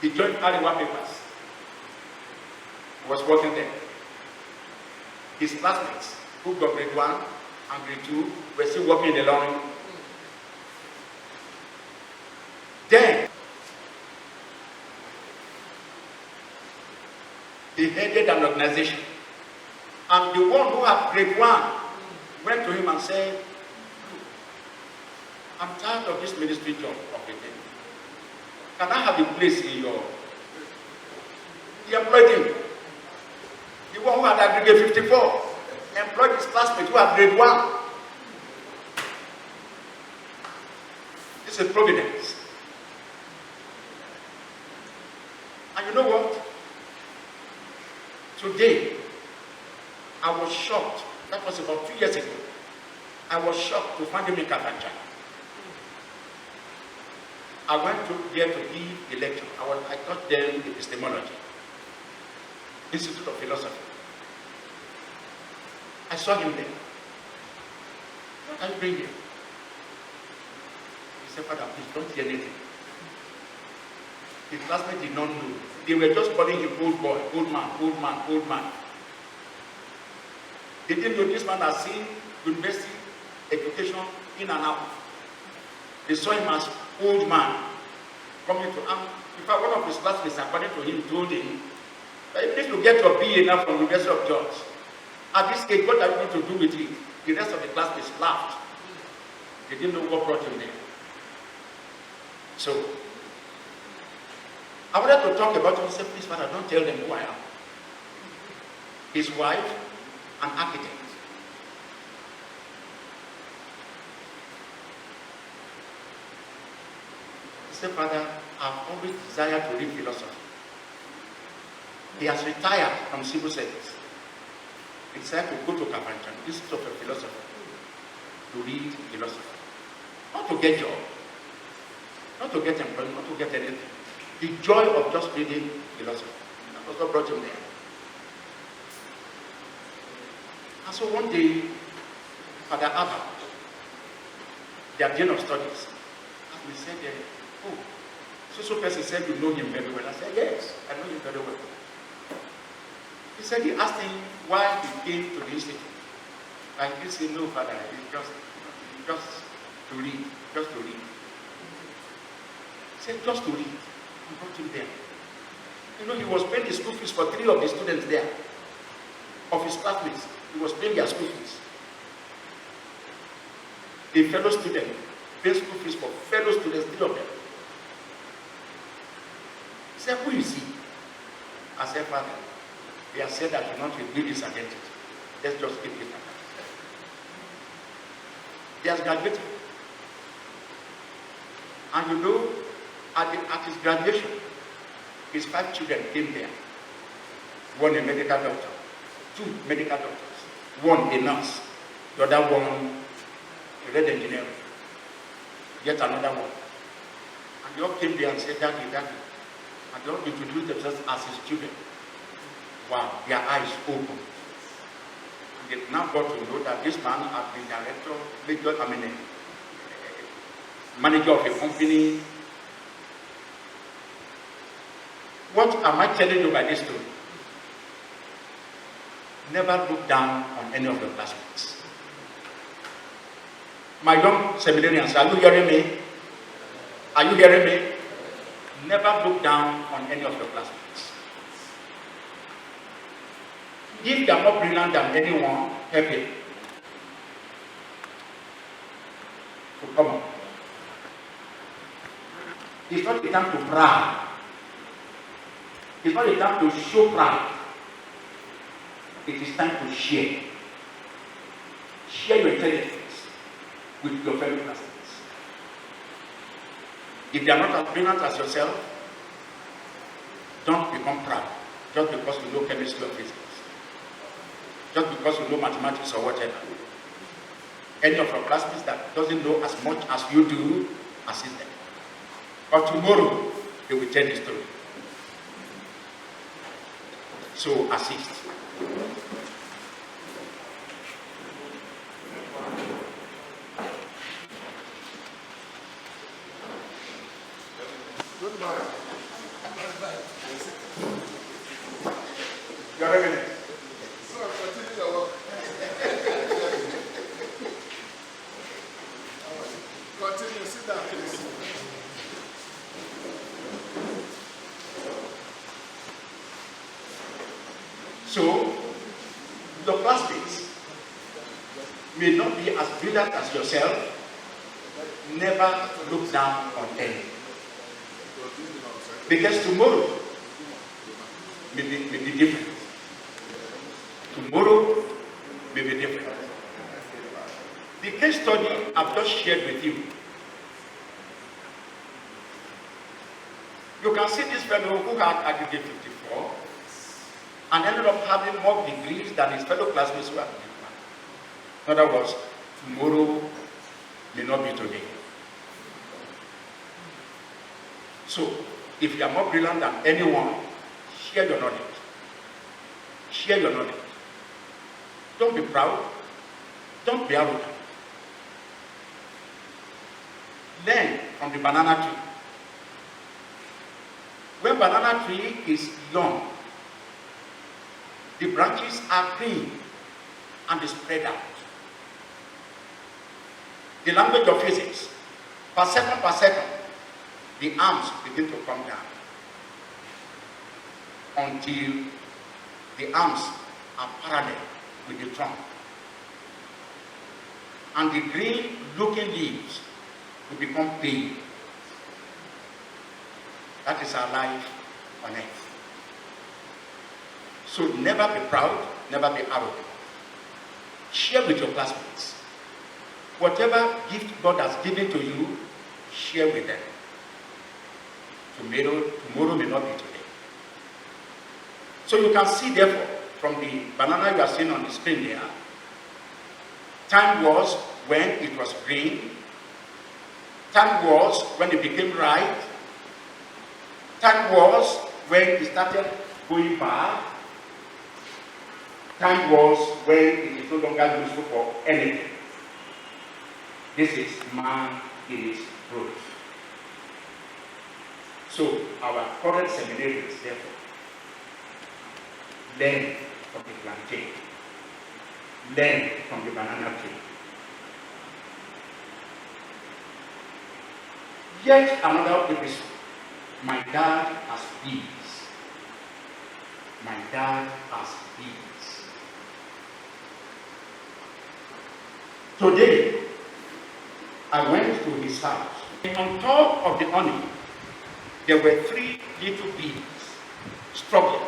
He joined Ariwa Papers. He was working there. His classmates who got grade 1 and grade 2 were still working in Illinois. Then he headed an organization, and the one who had grade 1 went to him and said, I'm tired of this ministry job of the thing. Can I have a place in your... He employed him. The one who had aggregate 54 employed his classmate who had grade 1. This is providence. And you know what? Today, I was shocked. That was about 2 years ago. I was shocked to find him in Kafancha. I went there to give a lecture. I taught them epistemology, Institute of Philosophy. I saw him there. What are you doing here? He said, Father, please don't say anything. His classmates did not know. They were just calling him old boy, old man, old man, old man. They didn't know this man has seen university education in and out. They saw him as old man coming to in fact, one of his classmates, according to him, told him that if you get your BA now from the University of Georgia, at this age, what are you going to do with it? The rest of the classmates laughed. They didn't know what brought him there. So, I wanted to talk about him. He said, please, Father, don't tell them who I am. His wife, an architect. He said, Father, I've always desired to read philosophy. He has retired from civil service. He decided to go to Kafanchan, Institute of Philosophy, to read philosophy. Not to get job, not to get employment, not to get anything. The joy of just reading philosophy. That was what brought him there. And so one day, Father Abba, their dean of studies, and we said, oh, so person said you know him very well. I said, yes, I know him very well. He said he asked him why he came to the institute. And he said, no, Father, it's just to read, just to read. He said, just to read. I brought him there. You know, he was paying the school fees for 3 of the students there, of his classmates. He was paying their school fees. A fellow student paid school fees for fellow students, 3 of them. He said, who is he? I said, Father, they have said that you not reveal his identity. Let's just keep it like that. He has graduated. And you know, at his graduation, his 5 children came there. 1 a medical doctor, 2 medical doctors, 1 a nurse, the other one a red engineer, yet another one. And they all came there and said, Daddy, Daddy. And they all introduced themselves as his children. Wow, their eyes open. And they now got to know that this man had been manager of a company. What am I telling you by this story? Never look down on any of your classmates. My young seminarians, are you hearing me? Are you hearing me? Never look down on any of your classmates. If they are more brilliant than anyone, help it. So come on. It's not the time to brag. It's not the time to show pride. It is time to share. Share your intelligence with your fellow classmates. If they are not as brilliant as yourself, don't become proud just because you know chemistry or physics. Just because you know mathematics or whatever. Any of your classmates that doesn't know as much as you do, assist them. But tomorrow, they will tell the story. So assist. Good morning. You are ready? So continue your work. Continue, sit down, please. So, your classmates may not be as brilliant as yourself. Never look down on any. Because tomorrow may be different. Tomorrow may be different. The case study I've just shared with you. You can see this fellow who had aggregate 54 and ended up having more degrees than his fellow classmates who had diploma. In other words, tomorrow may not be today. So, if you are more brilliant than anyone, share your knowledge. Share your knowledge. Don't be proud. Don't be arrogant. Learn from the banana tree. When banana tree is young, the branches are green and they spread out. The language of physics, per second, the arms begin to come down until the arms are parallel with the trunk. And the green looking leaves will become pale. That is our life on earth. So never be proud, never be arrogant. Share with your classmates. Whatever gift God has given to you, share with them. Tomorrow may not be today. So you can see, therefore, from the banana you are seeing on the screen here, time was when it was green. Time was when it became ripe. Time was when it started going bad. Time was when it is no longer useful for anything. This is man is growth. So our current seminarians, therefore, learn from the plantain, learn from the banana tree. Yet another episode. My dad has bees. My dad has bees. Today, I went to his house. On top of the honey, there were 3 little bees struggling.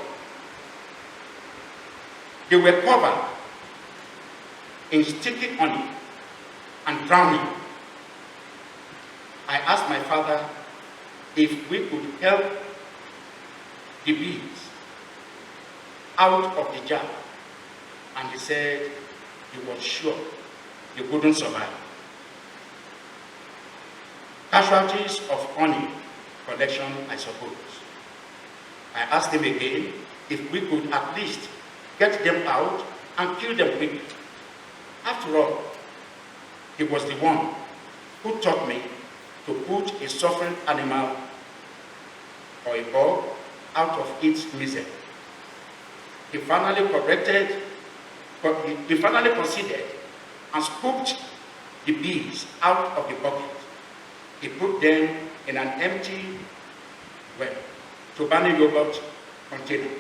They were covered in sticky honey and drowning. I asked my father if we could help the bees out of the jar, and he said he was sure they wouldn't survive. Casualties of honey collection, I suppose. I asked him again if we could at least get them out and kill them quickly. After all, he was the one who taught me to put a suffering animal or a bug out of its misery. He finally considered and scooped the bees out of the bucket. He put them in an empty, Chobani yogurt container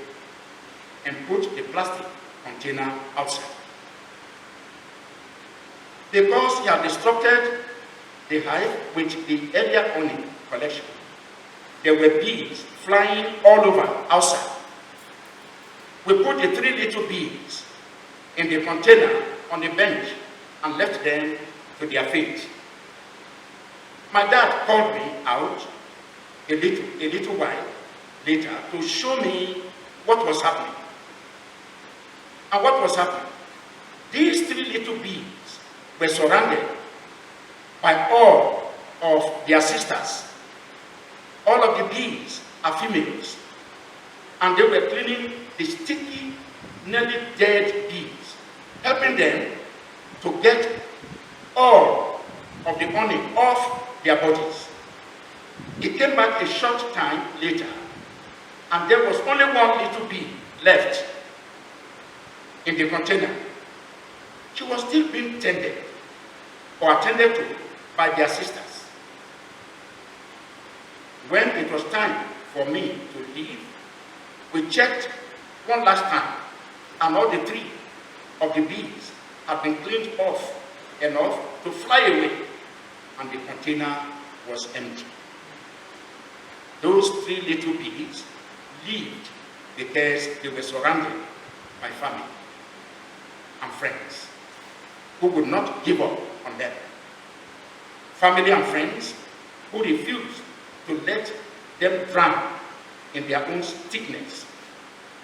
and put the plastic container outside. Because he had disrupted the hive with the earlier honey collection, there were bees flying all over outside. We put the 3 little bees in the container on the bench and left them to their fate. My dad called me out a little while later to show me what was happening. And what was happening? These 3 little bees were surrounded by all of their sisters. All of the bees are females, and they were cleaning the sticky, nearly dead bees, helping them to get all of the honey off their bodies. He came back a short time later, and there was only 1 little bee left in the container. She was still being tended or attended to by their sisters. When it was time for me to leave, we checked one last time, and all the 3 of the bees had been cleaned off enough to fly away, and the container was empty. Those 3 little bees lived because they were surrounded by family and friends who would not give up on them. Family and friends who refused to let them drown in their own sickness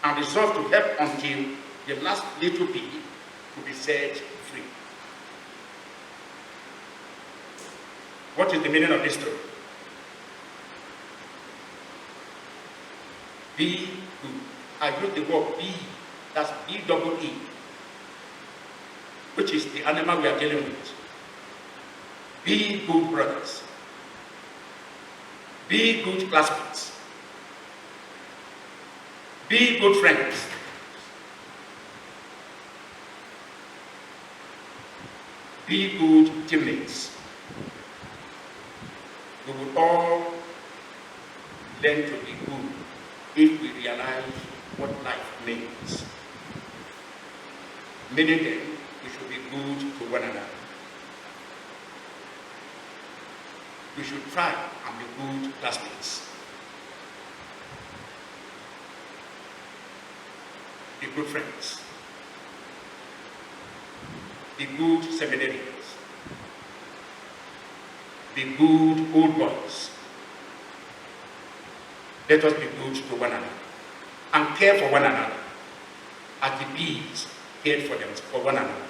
and resolved to help until the last little bee could be set free. What is the meaning of this story? Be good. I use the word be, that's B-double-E, which is the animal we are dealing with. Be good brothers. Be good classmates. Be good friends. Be good teammates. We will all learn to be good if we realize what life means. Meaning then, we should be good to one another. We should try and be good classmates. Be good friends. Be good seminarians. Be good old boys. Let us be good to one another and care for one another as the bees cared for one another.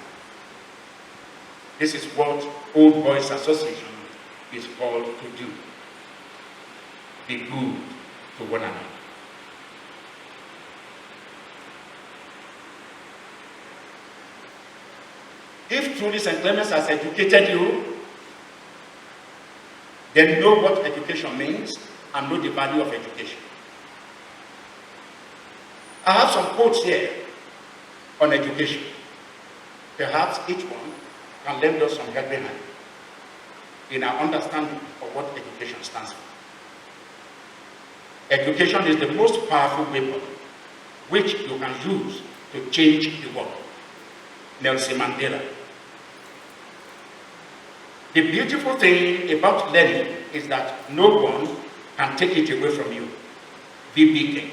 This is what Old Boys Association is called to do. Be good to one another. If truly St. Clemens has educated you, then know what education means and know the value of education. I have some quotes here on education. Perhaps each one can lend us some helping hand in our understanding of what education stands for. Education is the most powerful weapon which you can use to change the world. Nelson Mandela. The beautiful thing about learning is that no one can take it away from you. VBK.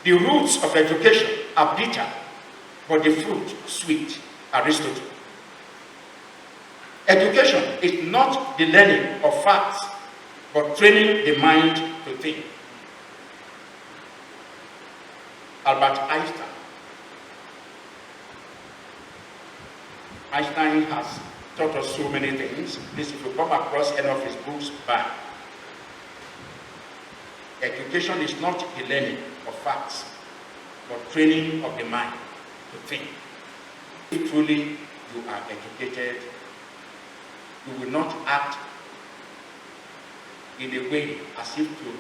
The roots of education are bitter, but the fruit sweet. Aristotle. Education is not the learning of facts, but training the mind to think. Albert Einstein. Einstein has taught us so many things. Please, if you come across any of his books, buy. Education is not the learning of facts, but training of the mind to think. If truly you are educated, you will not act in a way as if to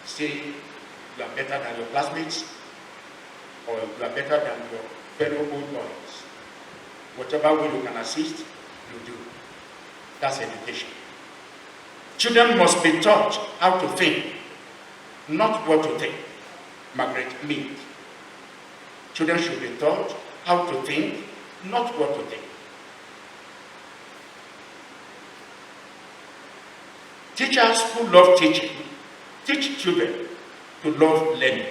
say you are better than your classmates or you are better than your fellow old boys. Whatever way you can assist, you do. That's education. Children must be taught how to think, not what to think. Margaret Mead. Children should be taught how to think, not what to think. Teachers who love teaching teach children to love learning.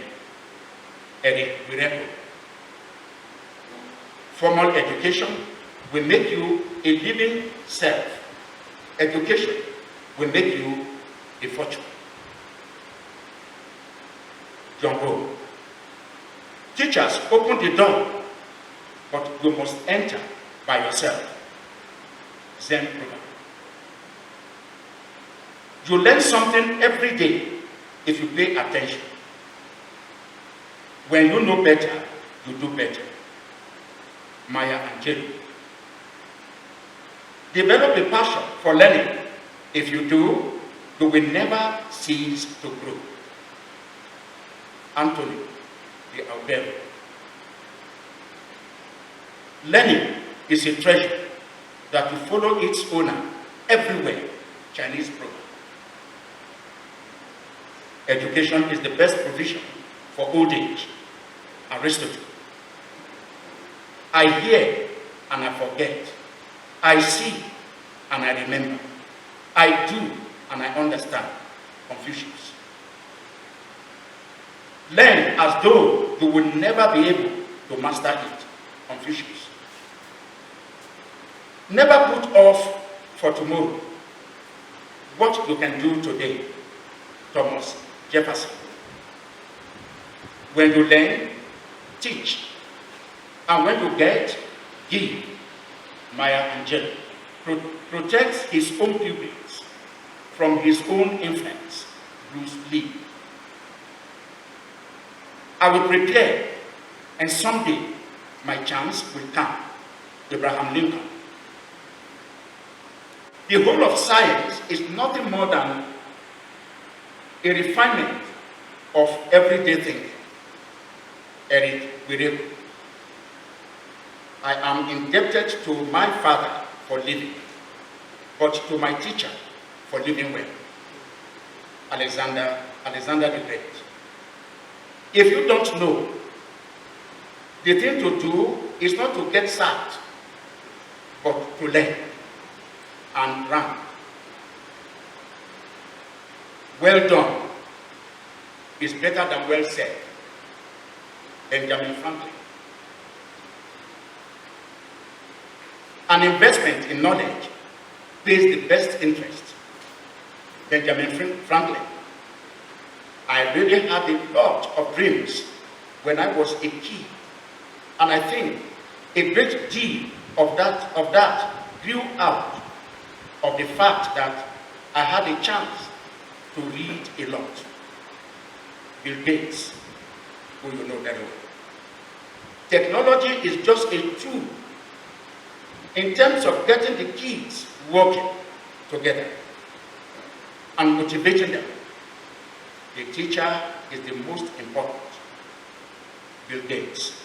Eric Wireko. Formal education will make you a living self. Education will make you a fortune. John Ho. Teachers open the door, but you must enter by yourself. Zen program. You learn something every day if you pay attention. When you know better, you do better. Maya Angelou. Develop a passion for learning. If you do, you will never cease to grow. Anthony de Albero. Learning is a treasure that will follow its owner everywhere. Chinese proverb. Education is the best provision for old age. Aristotle. I hear and I forget. I see and I remember. I do and I understand. Confucius. Learn as though you will never be able to master it. Confucius. Never put off for tomorrow what you can do today. Thomas Jefferson. When you learn, teach. And when you get, give. Maya Angelou. Protects his own pupils from his own influence. Bruce Lee. I will prepare, and someday my chance will come. Abraham Lincoln. The whole of science is nothing more than a refinement of everyday thinking. Eric Wireko. I am indebted to my father for living, but to my teacher for living well. Alexander the Great. If you don't know, the thing to do is not to get sacked, but to learn and run. Well done is better than well said. Benjamin Franklin. An investment in knowledge pays the best interest. Benjamin Franklin. I really had a lot of dreams when I was a kid, and I think a great deal of that grew out of the fact that I had a chance to read a lot. Bill Gates, who you know very well. Technology is just a tool in terms of getting the kids working. together and motivating them. The teacher is the most important. Bill Gates.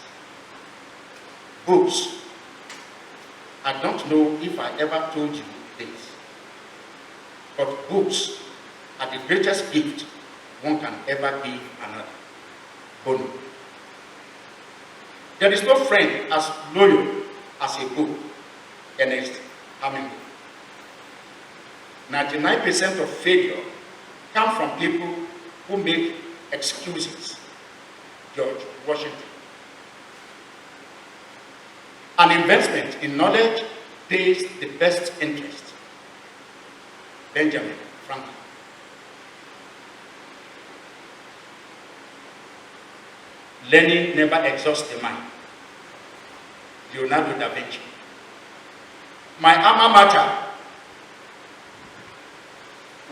Books. I don't know if I ever told you this, but books are the greatest gift one can ever give another. Bono. There is no friend as loyal as a book. Ernest Hemingway. 99% of failure come from people who make excuses. George Washington. An investment in knowledge pays the best interest. Benjamin Franklin. Learning never exhausts the mind. Leonardo da Vinci. My alma mater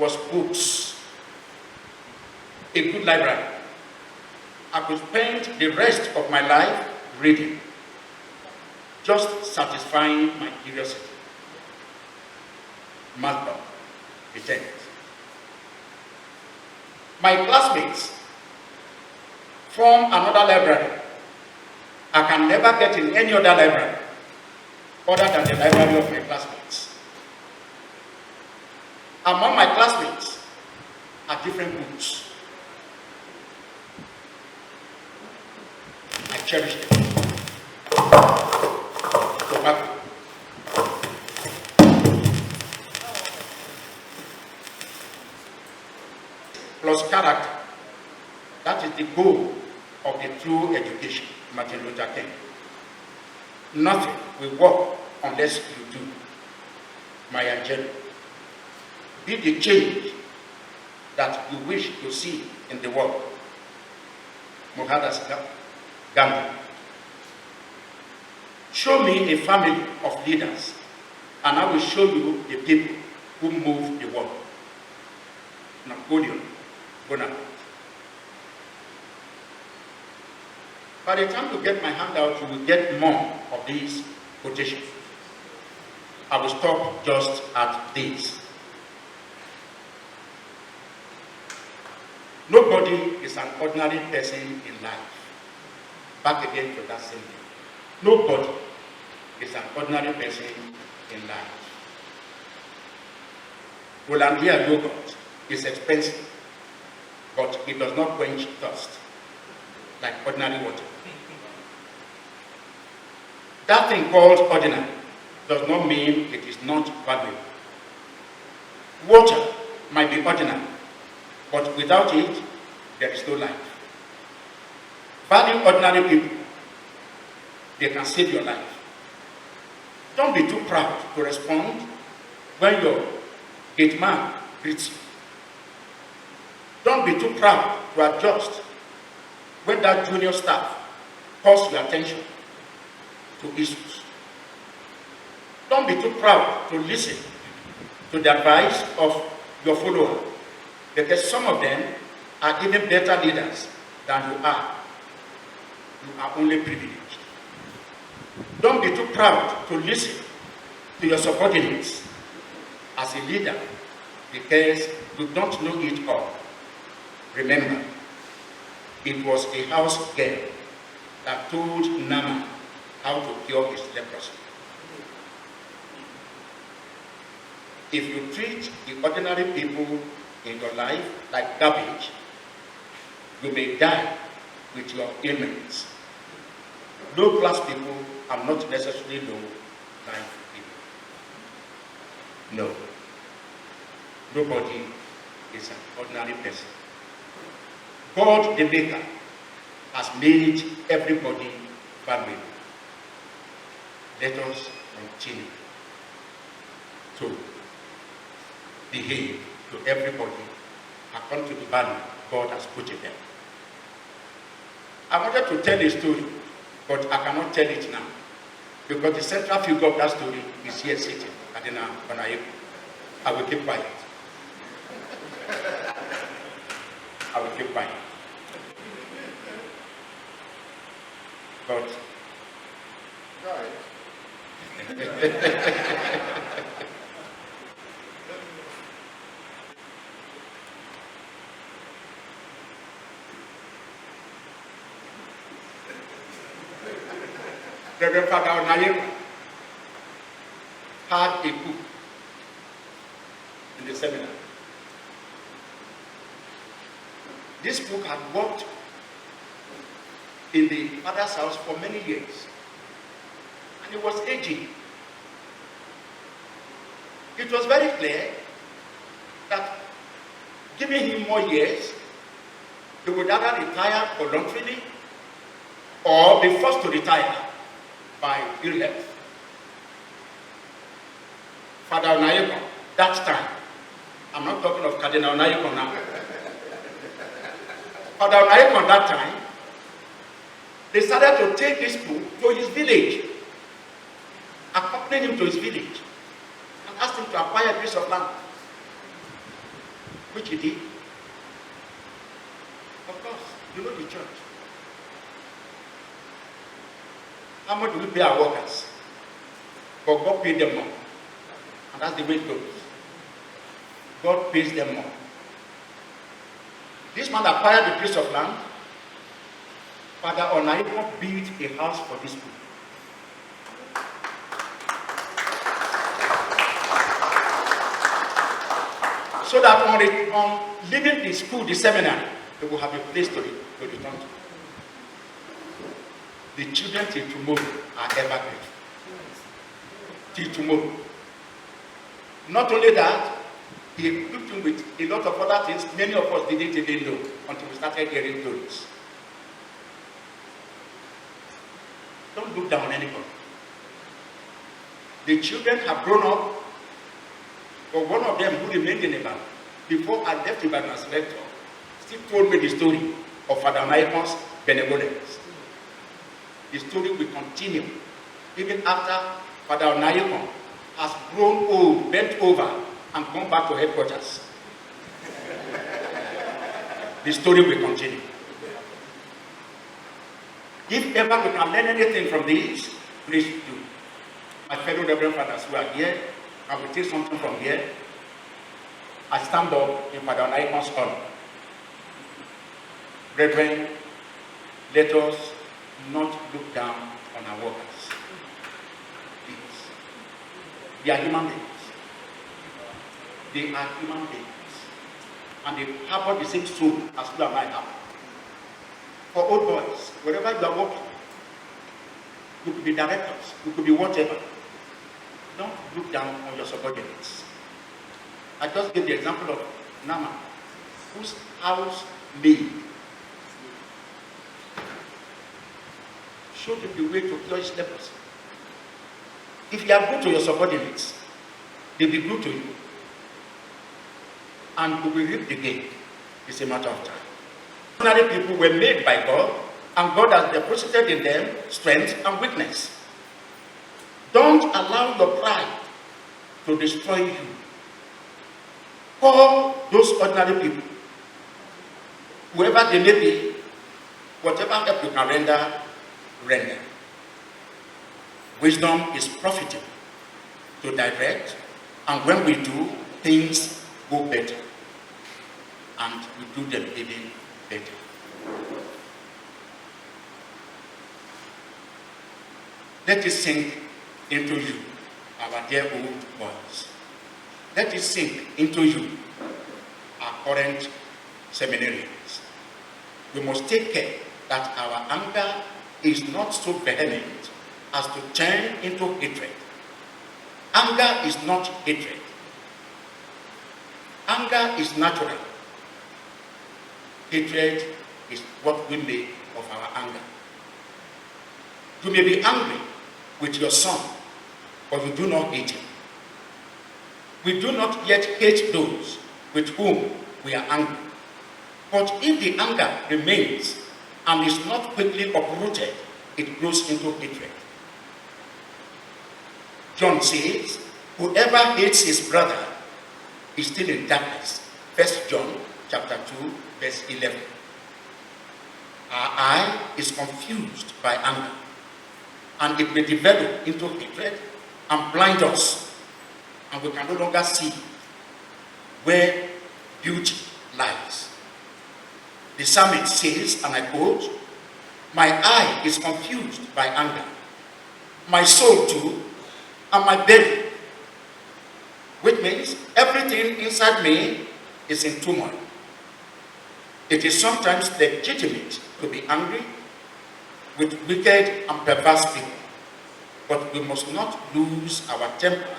was books. A good library. I could spend the rest of my life reading, just satisfying my curiosity. Malcolm, the 10th. My classmates from another library. I can never get in any other library other than the library of my classmates. Among my classmates are different books. I cherish them. Tobacco. Plus character. That is the goal of the true education, Martin Luther King. Nothing will work unless you do. Maya Angelou. Be the change that you wish to see in the world. Muhammad Gandhi. Show me a family of leaders, and I will show you the people who move the world. Napoleon Bonaparte. By the time you get my handout, you will get more of these quotations. I will stop just at this. Nobody is an ordinary person in life. Back again to that same thing. Nobody is an ordinary person in life. Hollandia yogurt is expensive, but it does not quench thirst like ordinary water. That thing called ordinary does not mean it is not valuable. Water might be ordinary, but without it, there is no life. Value ordinary people. They can save your life. Don't be too proud to respond when your gate man greets you. Don't be too proud to adjust when that junior staff calls your attention to issues. Don't be too proud to listen to the advice of your follower, because some of them are even better leaders than you are. You are only privileged. Don't be too proud to listen to your subordinates as a leader, because you don't know it all. Remember, it was a house girl that told Naaman how to cure his leprosy. If you treat the ordinary people in your life like garbage, you may die with your ailments. Low-class people are not necessarily low-life people. No. Nobody is an ordinary person. God, the Maker, has made everybody valuable. Let us continue to behave to everybody according to the value God has put in them. I wanted to tell a story, but I cannot tell it now, because the central figure of that story is here sitting. I will keep quiet. I will keep quiet. But Reverend Father Onayema had a book in the seminar. This book had worked in the father's house for many years, and it was aging. It was very clear that giving him more years, he would either retire voluntarily or be forced to retire by ill health. Father Onayeko, that time, I'm not talking of Cardinal Onayeko now. Father Onayeko that time decided to take this book to his village, accompany him to his village, and asked him to acquire a piece of land, which he did. Of course, you know the church. How much do we pay our workers? But God paid them more. And that's the way it goes. God pays them more. This man acquired the piece of land. Father Onayeko built a house for this people. So that on leaving the school, the seminary, they will have a place to return to. The children till tomorrow are ever grateful. Till tomorrow. Not only that, he equipped him with a lot of other things many of us didn't even know until we started hearing stories. Don't look down on anybody. The children have grown up, but one of them who remained in Ibadan, before I left Ibadan as rector, still told me the story of Father Michael's benevolence. The story will continue even after Father Onayeko has grown old, bent over, and gone back to headquarters. The story will continue. If ever we can learn anything from this, please do. My fellow Reverend Fathers who are here, I will take something from here. I stand up in Father Onayeko's honor. Brethren, let us not look down on our workers. Please. They are human beings. They are human beings. And they harbor the same soul as you and I have. For old boys, wherever you are working, you could be directors, you could be whatever. Don't look down on your subordinates. I just gave the example of Nama, whose house maid showed him the way to cure his leprosy. If you are good to your subordinates, they'll be good to you. And you will reap the gain. It's a matter of time. Ordinary people were made by God, and God has deposited in them strength and weakness. Don't allow your pride to destroy you. Call those ordinary people, whoever they may be, whatever help you can render, render. Wisdom is profitable to direct, and when we do, things go better, and we do them even better. Let it sink into you, our dear old boys. Let it sink into you, our current seminarians. We must take care that our anger is not so vehement as to turn into hatred. Anger is not hatred. Anger is natural. Hatred is what we make of our anger. You may be angry with your son, but you do not hate him. We do not yet hate those with whom we are angry. But if the anger remains and is not quickly uprooted, it grows into hatred. John says, whoever hates his brother is still in darkness. 1 John chapter 2, verse 11. Our eye is confused by anger, and it may develop into hatred and blind us, and we can no longer see where beauty lies. The psalmist says, and I quote, my eye is confused by anger, my soul too, and my belly, which means everything inside me is in turmoil. It is sometimes legitimate to be angry with wicked and perverse people, but we must not lose our temper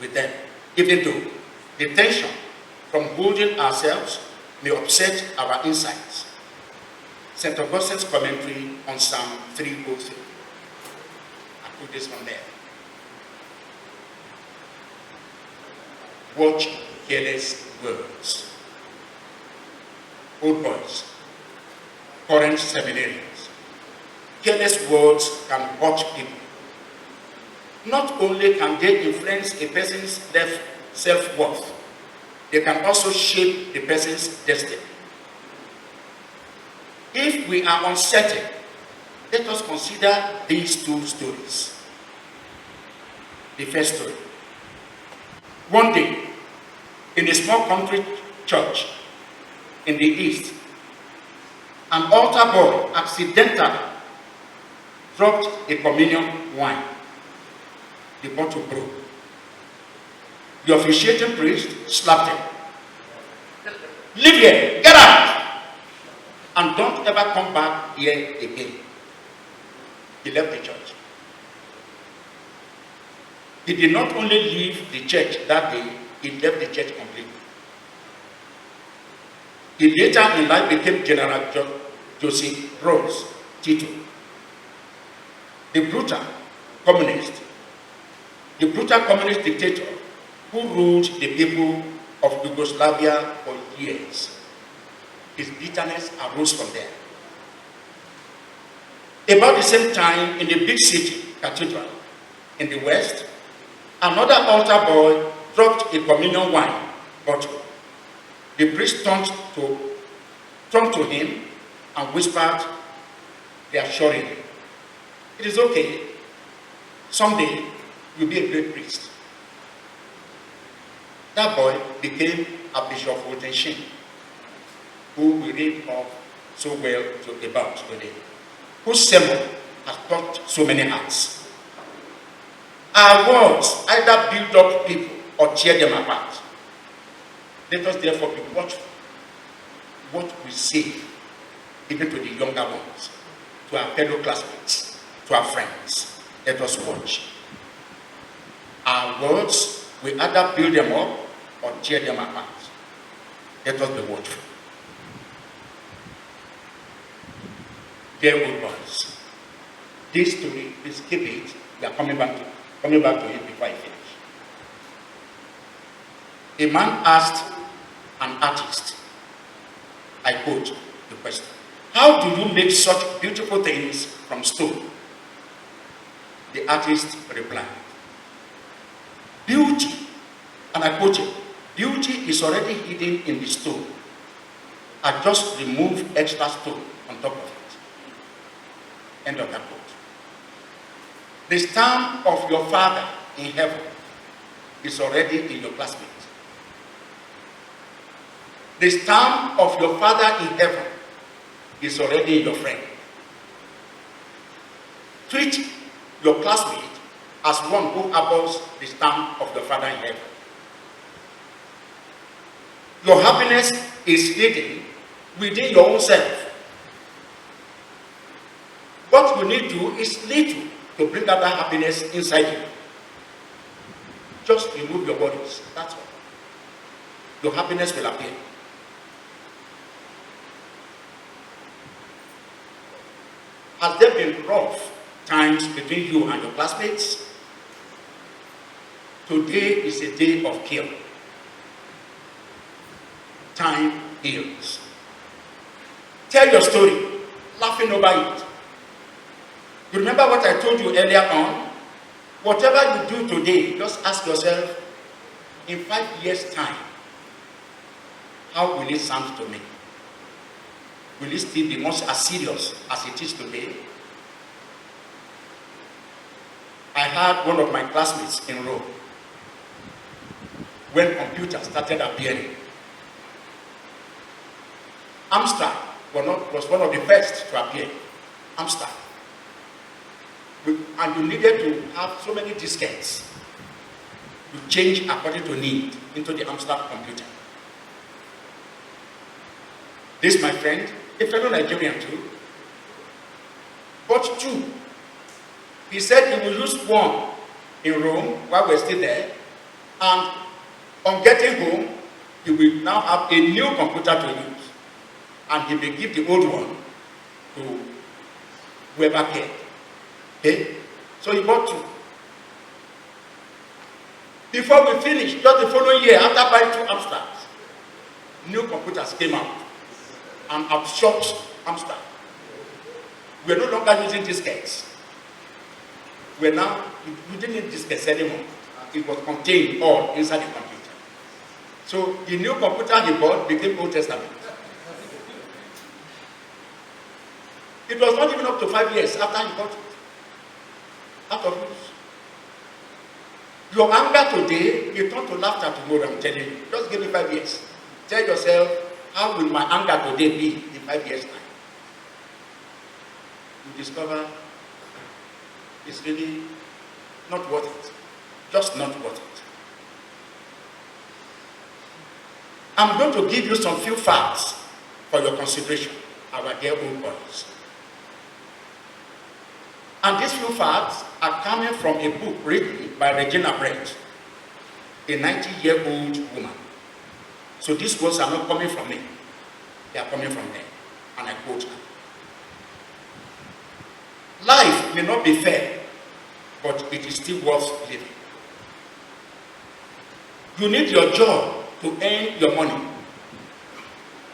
with them, even though the tension from holding ourselves may upset our insides. St. Augustine's commentary on Psalm 303. I put this one there. Watch careless words. Old boys, current seminarians. Careless words can hurt people. Not only can they influence a person's self-worth, they can also shape the person's destiny. If we are uncertain, let us consider these two stories. The first story. One day, in a small country church in the east, an altar boy accidentally dropped a communion wine. The bottle broke. The officiating priest slapped him. Leave here, get out, and don't ever come back here again. He left the church. He did not only leave the church that day, he left the church completely. He later in life became General Joseph Broz Tito, the brutal communist dictator who ruled the people of Yugoslavia for years. His bitterness arose from there. About the same time, in the big city cathedral in the west, another altar boy dropped a communion wine bottle. The priest turned to him and whispered reassuringly, "It is okay. Someday you'll be a great priest." That boy became a Bishop Wotenshin, who we read of so well about today, whose sermon has touched so many hearts. Our words either build up people or tear them apart. Let us therefore be watchful what we say, even to the younger ones, to our fellow classmates, to our friends. Let us watch. Our words will either build them up or tear them apart. Let us be watchful. Dear old boys, this story, please keep it. We are coming back to it before I finish. A man asked an artist, I quote the question, "How do you make such beautiful things from stone?" The artist replied, "Beauty," and I quote it, "beauty is already hidden in the stone. I just remove extra stone on top of it." End of that quote. The stamp of your Father in heaven is already in your classmate. The stamp of your Father in heaven is already in your friend. Treat your classmate as one who harbors the stamp of the Father in heaven. Your happiness is hidden within your own self. What you need to do is little to bring out that happiness inside you. Just remove your bodies, that's all. Your happiness will appear. Has there been rough times between you and your classmates? Today is a day of cure. Time heals. Tell your story, laughing over it. You remember what I told you earlier on? Whatever you do today, just ask yourself, in 5 years' time, how will it sound to me? Will it still be much as serious as it is today? I had one of my classmates in Rome when computers started appearing. Amstrad was one of the first to appear. Amstrad. and you needed to have so many diskettes to change according to need into the Amstrad computer. This, my friend, a fellow Nigerian too, bought 2. He said he will use one in Rome while we're still there, and on getting home, he will now have a new computer to use, and he may give the old one to whoever cared. Okay? So he bought 2. Before we finished, just the following year, after buying 2 Amstrads, new computers came out and absorbed Amstrad. We're no longer using diskettes. We're now, we didn't need diskettes anymore. It was contained all inside the computer. So the new computer he bought became Old Testament. It was not even up to 5 years after he bought it. Out of use. Your anger today, you turn to laughter tomorrow, I'm telling you. Just give me 5 years. Tell yourself, how will my anger today be in 5 years' time? You discover it's really not worth it. Just not worth it. I'm going to give you some few facts for your consideration, our dear old boys. And these few facts are coming from a book written by Regina Brett, a 90-year-old woman. So these words are not coming from me. They are coming from them. And I quote her. Life may not be fair, but it is still worth living. You need your job to earn your money.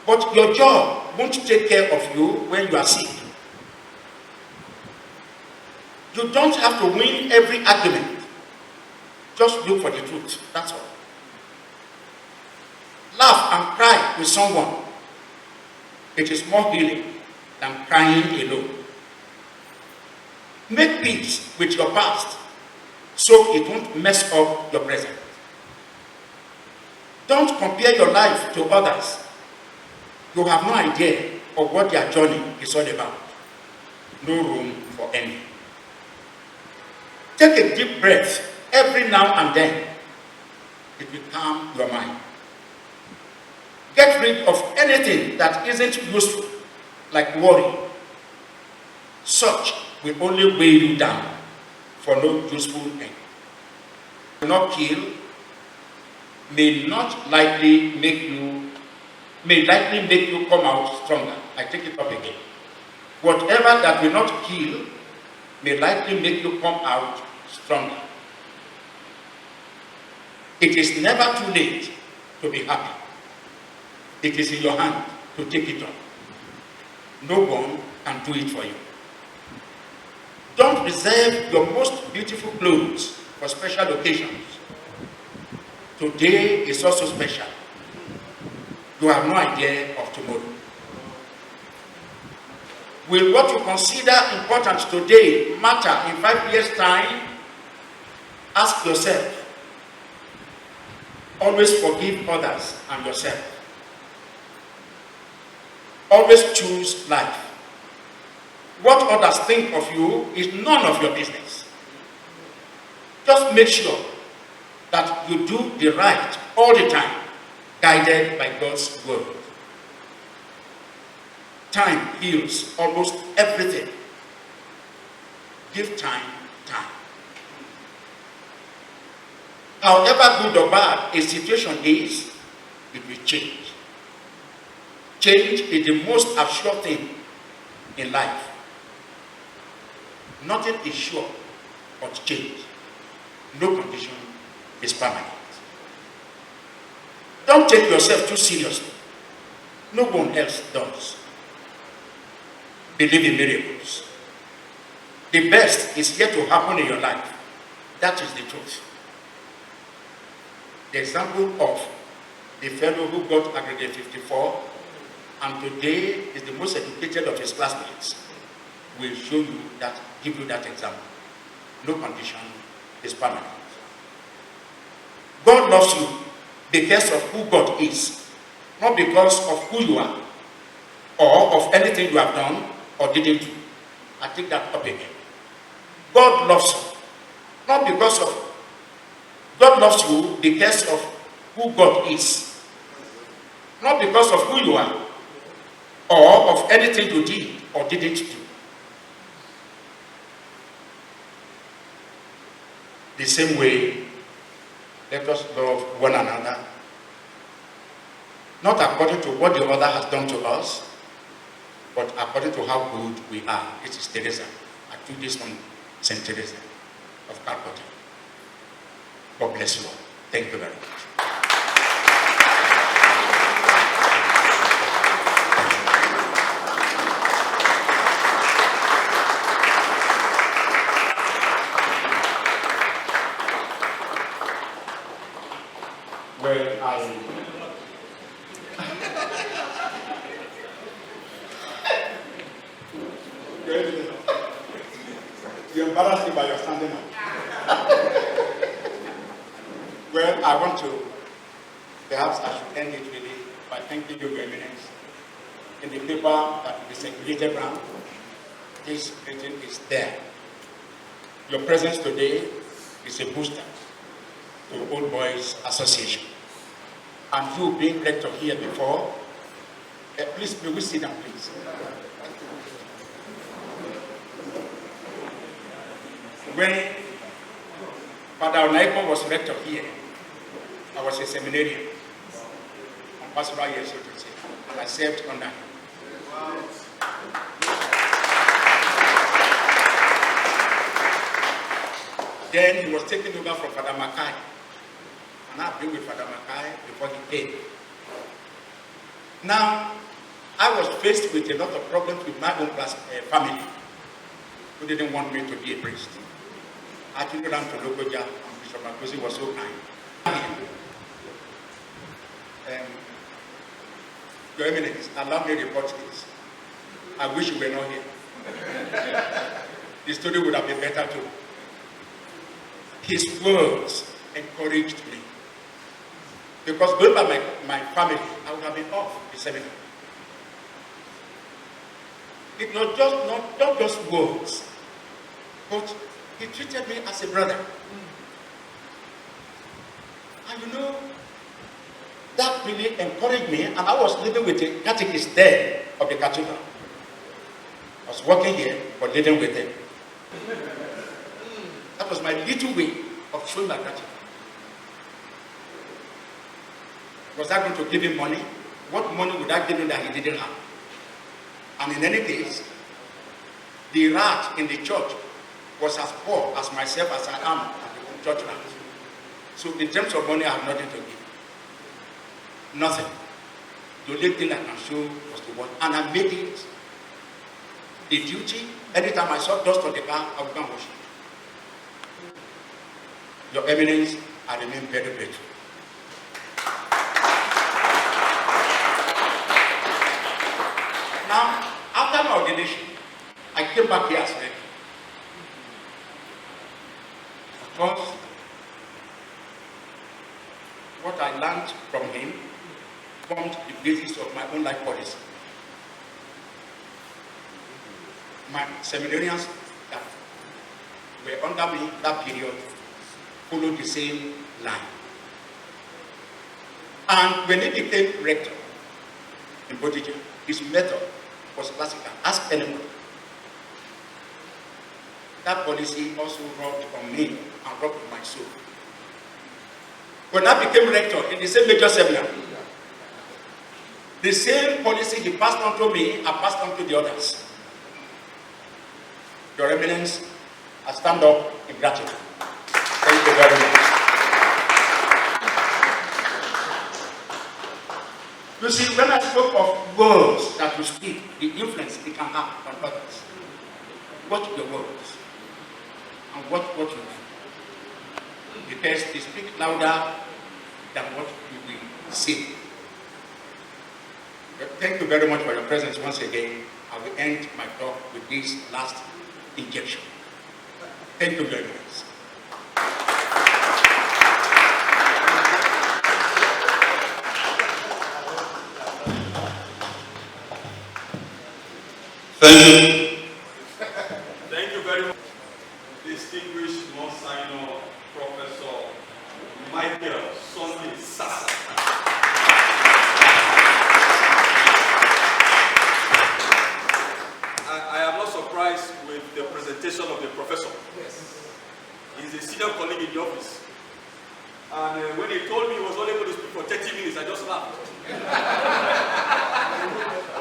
But your job won't take care of you when you are sick. You don't have to win every argument. Just look for the truth. That's all. Laugh and cry with someone. It is more healing than crying alone. Make peace with your past so it won't mess up your present. Don't compare your life to others. You have no idea of what their journey is all about. No room for envy. Take a deep breath every now and then. It will calm your mind. Get rid of anything that isn't useful, like worry. Such will only weigh you down for no useful end. Will not kill, may likely make you come out stronger. I take it up again. Whatever that will not kill may likely make you come out stronger. It is never too late to be happy. It is in your hand to take it on. No one can do it for you. Don't reserve your most beautiful clothes for special occasions. Today is also special. You have no idea of tomorrow. Will what you consider important today matter in 5 years' time? Ask yourself. Always forgive others and yourself. Always choose life. What others think of you is none of your business. Just make sure that you do the right all the time, guided by God's word. Time heals almost everything. Give time. However good or bad a situation is, it will change. Change is the most assured thing in life. Nothing is sure but change. No condition is permanent. Don't take yourself too seriously. No one else does. Believe in miracles. The best is yet to happen in your life. That is the truth. The example of the fellow who got aggregate 54 and today is the most educated of his classmates will show you that, give you that example. No condition is permanent. God loves you because of who God is, not because of who you are or of anything you have done or didn't do. I take that up again. God loves you. Not because of, God loves you because of who God is. Not because of who you are, or of anything you did or didn't do. The same way, let us love one another, not according to what the other has done to us, but according to how good we are. This is Teresa. I took this from St. Teresa of Calcutta. God bless you all. Thank you very much. Well, you embarrassed me by your standing up. Well, I want to, perhaps I should end it really by thanking you, Your Eminence. In the paper that will be circulated around, this written is there. Your presence today is a booster to the Old Boys Association. And you being rector here before, please, may we sit down, please. When Father Onaiko was rector here, I was a seminarian on pastoral years, so to say. I served under him. Then he was taken over from Father Makai. And I've been with Father Makai before he came. Now, I was faced with a lot of problems with my own family, who didn't want me to be a priest. I took it down to local jail, and Bishop Makosi was so kind. Your Eminence, allow me to report this. I wish you were not here. The story would have been better too. His words encouraged me. Because going by my family, I would have been off the seminar. It was not just words, but he treated me as a brother. And you know, that really encouraged me, and I was living with a catechist there of the cathedral. I was working here, but living with him. That was my little way of showing my gratitude. Was I going to give him money? What money would I give him that he didn't have? And in any case, the rat in the church was as poor as myself as I am at the church rat. So in terms of money, I have nothing to give. Nothing. The only thing I can show was the one. And I made it a duty. Anytime I saw dust on the car, I would go and wash it. Your Eminence, I remain very grateful. Now, after my ordination, I came back here as well. Of course, what I learned from him formed the basis of my own life policy. My seminarians that were under me that period followed the same line. And when he became rector in Bodija, his method was classical. Ask anyone. That policy also rubbed on me and rubbed on my soul. When I became rector in the same major seminar, the same policy he passed on to me, I passed on to the others. Your Eminence, I stand up in gratitude. Thank you very much. You see, when I spoke of words that you speak, the influence it can have on others. Watch your words and watch what you do. Because they speak louder than what you will say. But thank you very much for your presence once again. I will end my talk with this last injection. Thank you very much. Thank you. Thank you very much. distinguished Msgr Professor Michael Sasa. I am not surprised with the presentation of the professor. Yes. He's a senior colleague in the office. And when he told me he was only going to speak for 30 minutes, I just laughed.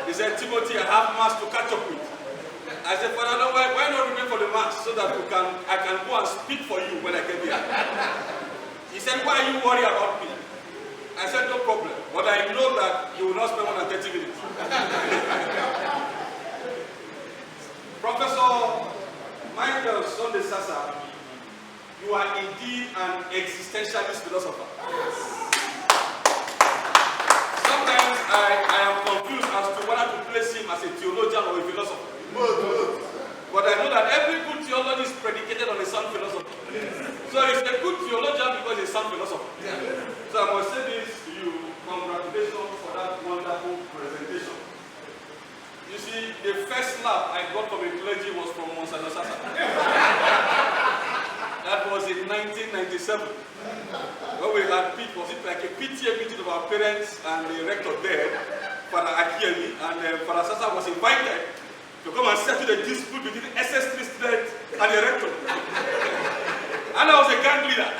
He said, Timothy, I have mass to catch up with. I said, Father, no, why not remain for the mass so that I can go and speak for you when I get here? He said, why are you worried about me? I said, no problem. But I know that you will not spend more than 30 minutes. Professor Michael Sasa, you are indeed an existentialist philosopher. Sometimes I am confused as to whether to place him as a theologian or a philosopher. But I know that every good theology is predicated on a sound philosophy. So he's a good theologian because he's a sound philosopher. So I must say this to you, congratulations for that wonderful presentation. You see, the first slap I got from a clergy was from Msgr Sasa. That was in 1997. When we had was it like a PTA meeting of our parents and the rector there, Father Akiemi, and Father Sasa was invited to come and settle the dispute between SS3 students and the rector. And I was a gang leader.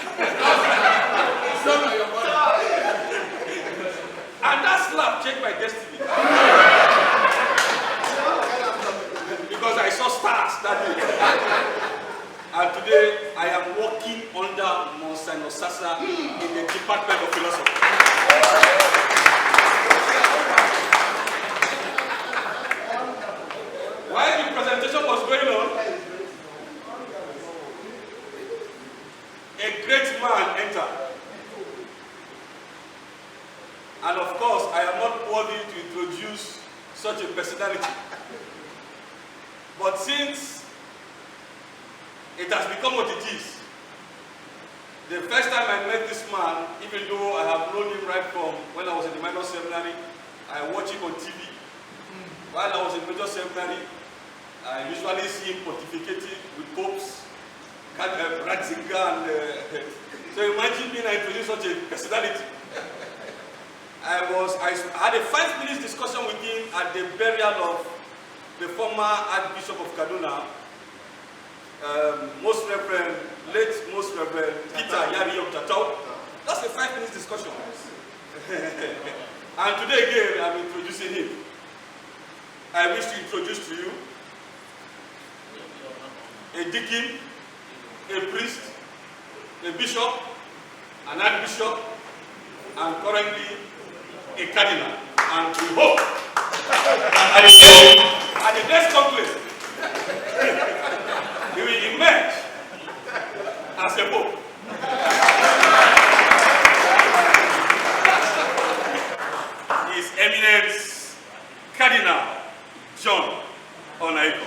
And that slap changed my destiny. Because I saw stars that day. And today I am working under Msgr Sasa in the Department of Philosophy. While the presentation was going on, a great man entered. And of course, I am not worthy to introduce such a personality. But since it has become what it is, the first time I met this man, even though I have known him right from when I was in the minor seminary, I watched him on TV. While I was in major seminary, I usually see him pontificating with popes, Ratzinger, and so imagine me I introduced such a personality. I had a 5-minute discussion with him at the burial of the former Archbishop of Kaduna, late Most Reverend Peter Yari Tatau. That's a 5-minute discussion. And today again, I'm introducing him. I wish to introduce to you a deacon, a priest, a bishop, an archbishop, and currently a cardinal. And we hope that at the next conclave, he will emerge as a pope. His Eminence Cardinal John Onaiko.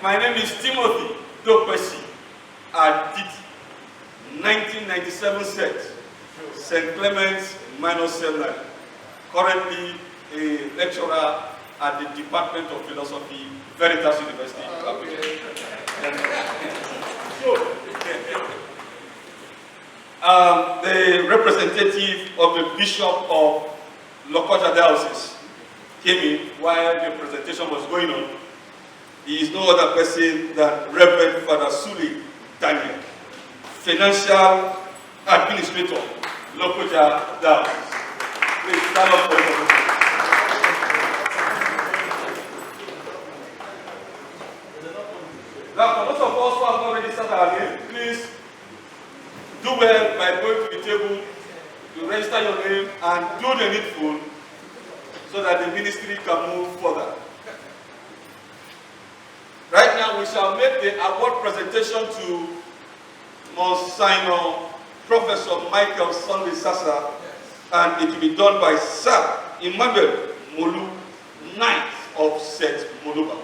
My name is Timothy Dokweshi Aditi, 1997 set, St. Clement's Minor Seminary, currently a lecturer at the Department of Philosophy, Veritas University. The representative of the Bishop of Lokoja Diocese came in while the presentation was going on. He is no other person than Reverend Father Suli Daniel, Financial Administrator, Lokoja Diocese. Please stand up for the now, for those of us who have already started our name, please do well by going to the table to register your name and do the needful so that the ministry can move further. Right now, we shall make the award presentation to Msgr Professor Michael Sasa, and it will be done by Sir Emmanuel Molu, Knight of St. Moluba.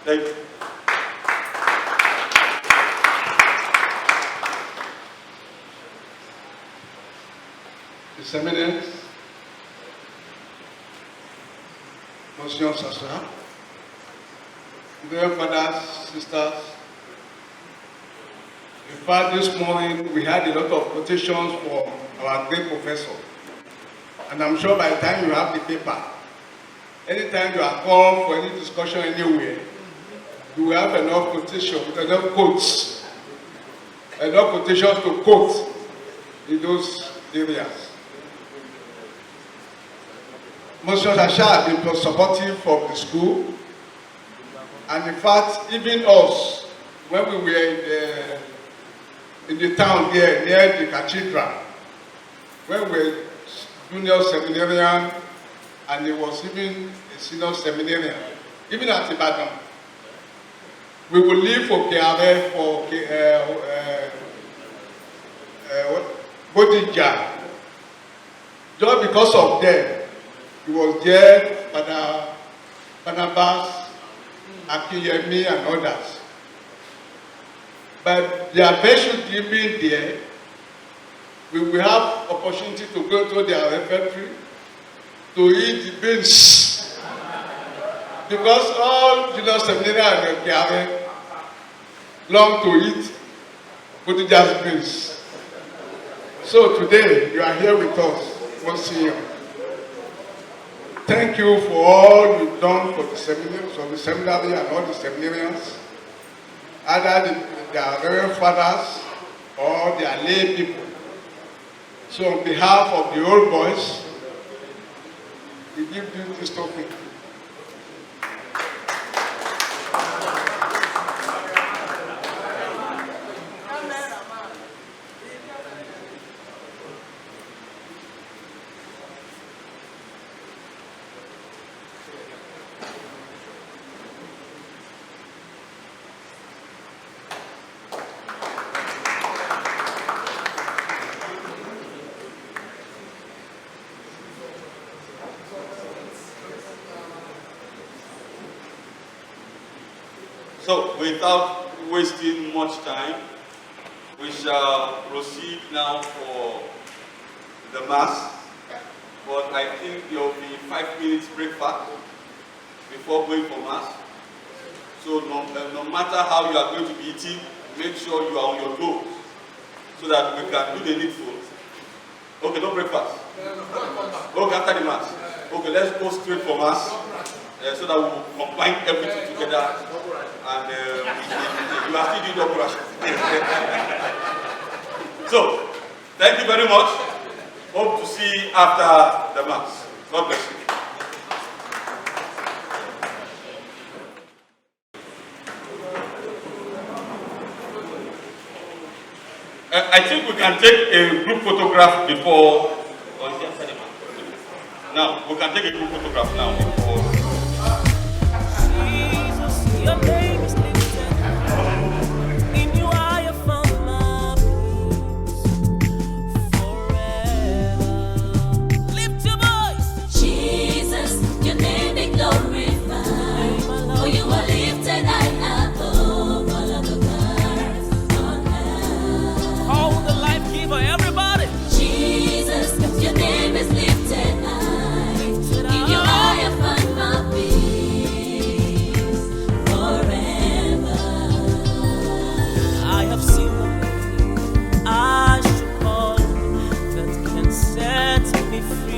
Thank you. His Eminence, Msgr Sasa, dear fathers, sisters. In fact, this morning we had a lot of quotations from our great professor. And I'm sure by the time you have the paper, anytime you are called for any discussion anywhere, you will have enough quotations, enough quotes, enough quotations to quote in those areas. Msgr Sasa has been supportive of the school, and in fact, even us, when we were in the town here near the cathedral, when we were junior seminarian, and he was even a senior seminarian, even at Ibadan, we would leave for Kiare for Bodija. Just because of them, he was there, Barnabas, Akiyemi, and others. But their virtue being there, we will have opportunity to go to their refectory to eat the beans. Because all junior seminarians and Kiare long to eat Bodija's beans. So today, you are here with us, Monsignor. Thank you for all you've done for the seminary and all the seminarians, either their reverend fathers or their lay people. So on behalf of the old boys, we give you this token. So, without wasting much time, we shall proceed now for the Mass. But I think there will be 5 minutes breakfast before going for Mass. So, no matter how you are going to be eating, make sure you are on your toes so that we can do the needful. Okay, no breakfast. Okay, after the Mass. Okay, let's go straight for Mass so that we will combine everything together. And you are still doing the operation. So, thank you very much. Hope to see you after the Mass. God bless you. I think we can take a group photograph before. Now, we can take a group photograph now before. Jesus, your name is lifted. In you I have found my peace forever. Lift your voice. Jesus, your name be glorified. For you are lifted high above all of the gods on earth. Oh, the life giver, everybody. Jesus, your name is lifted high. In you I have found my peace forever. I have seen the name I should call that can set me free.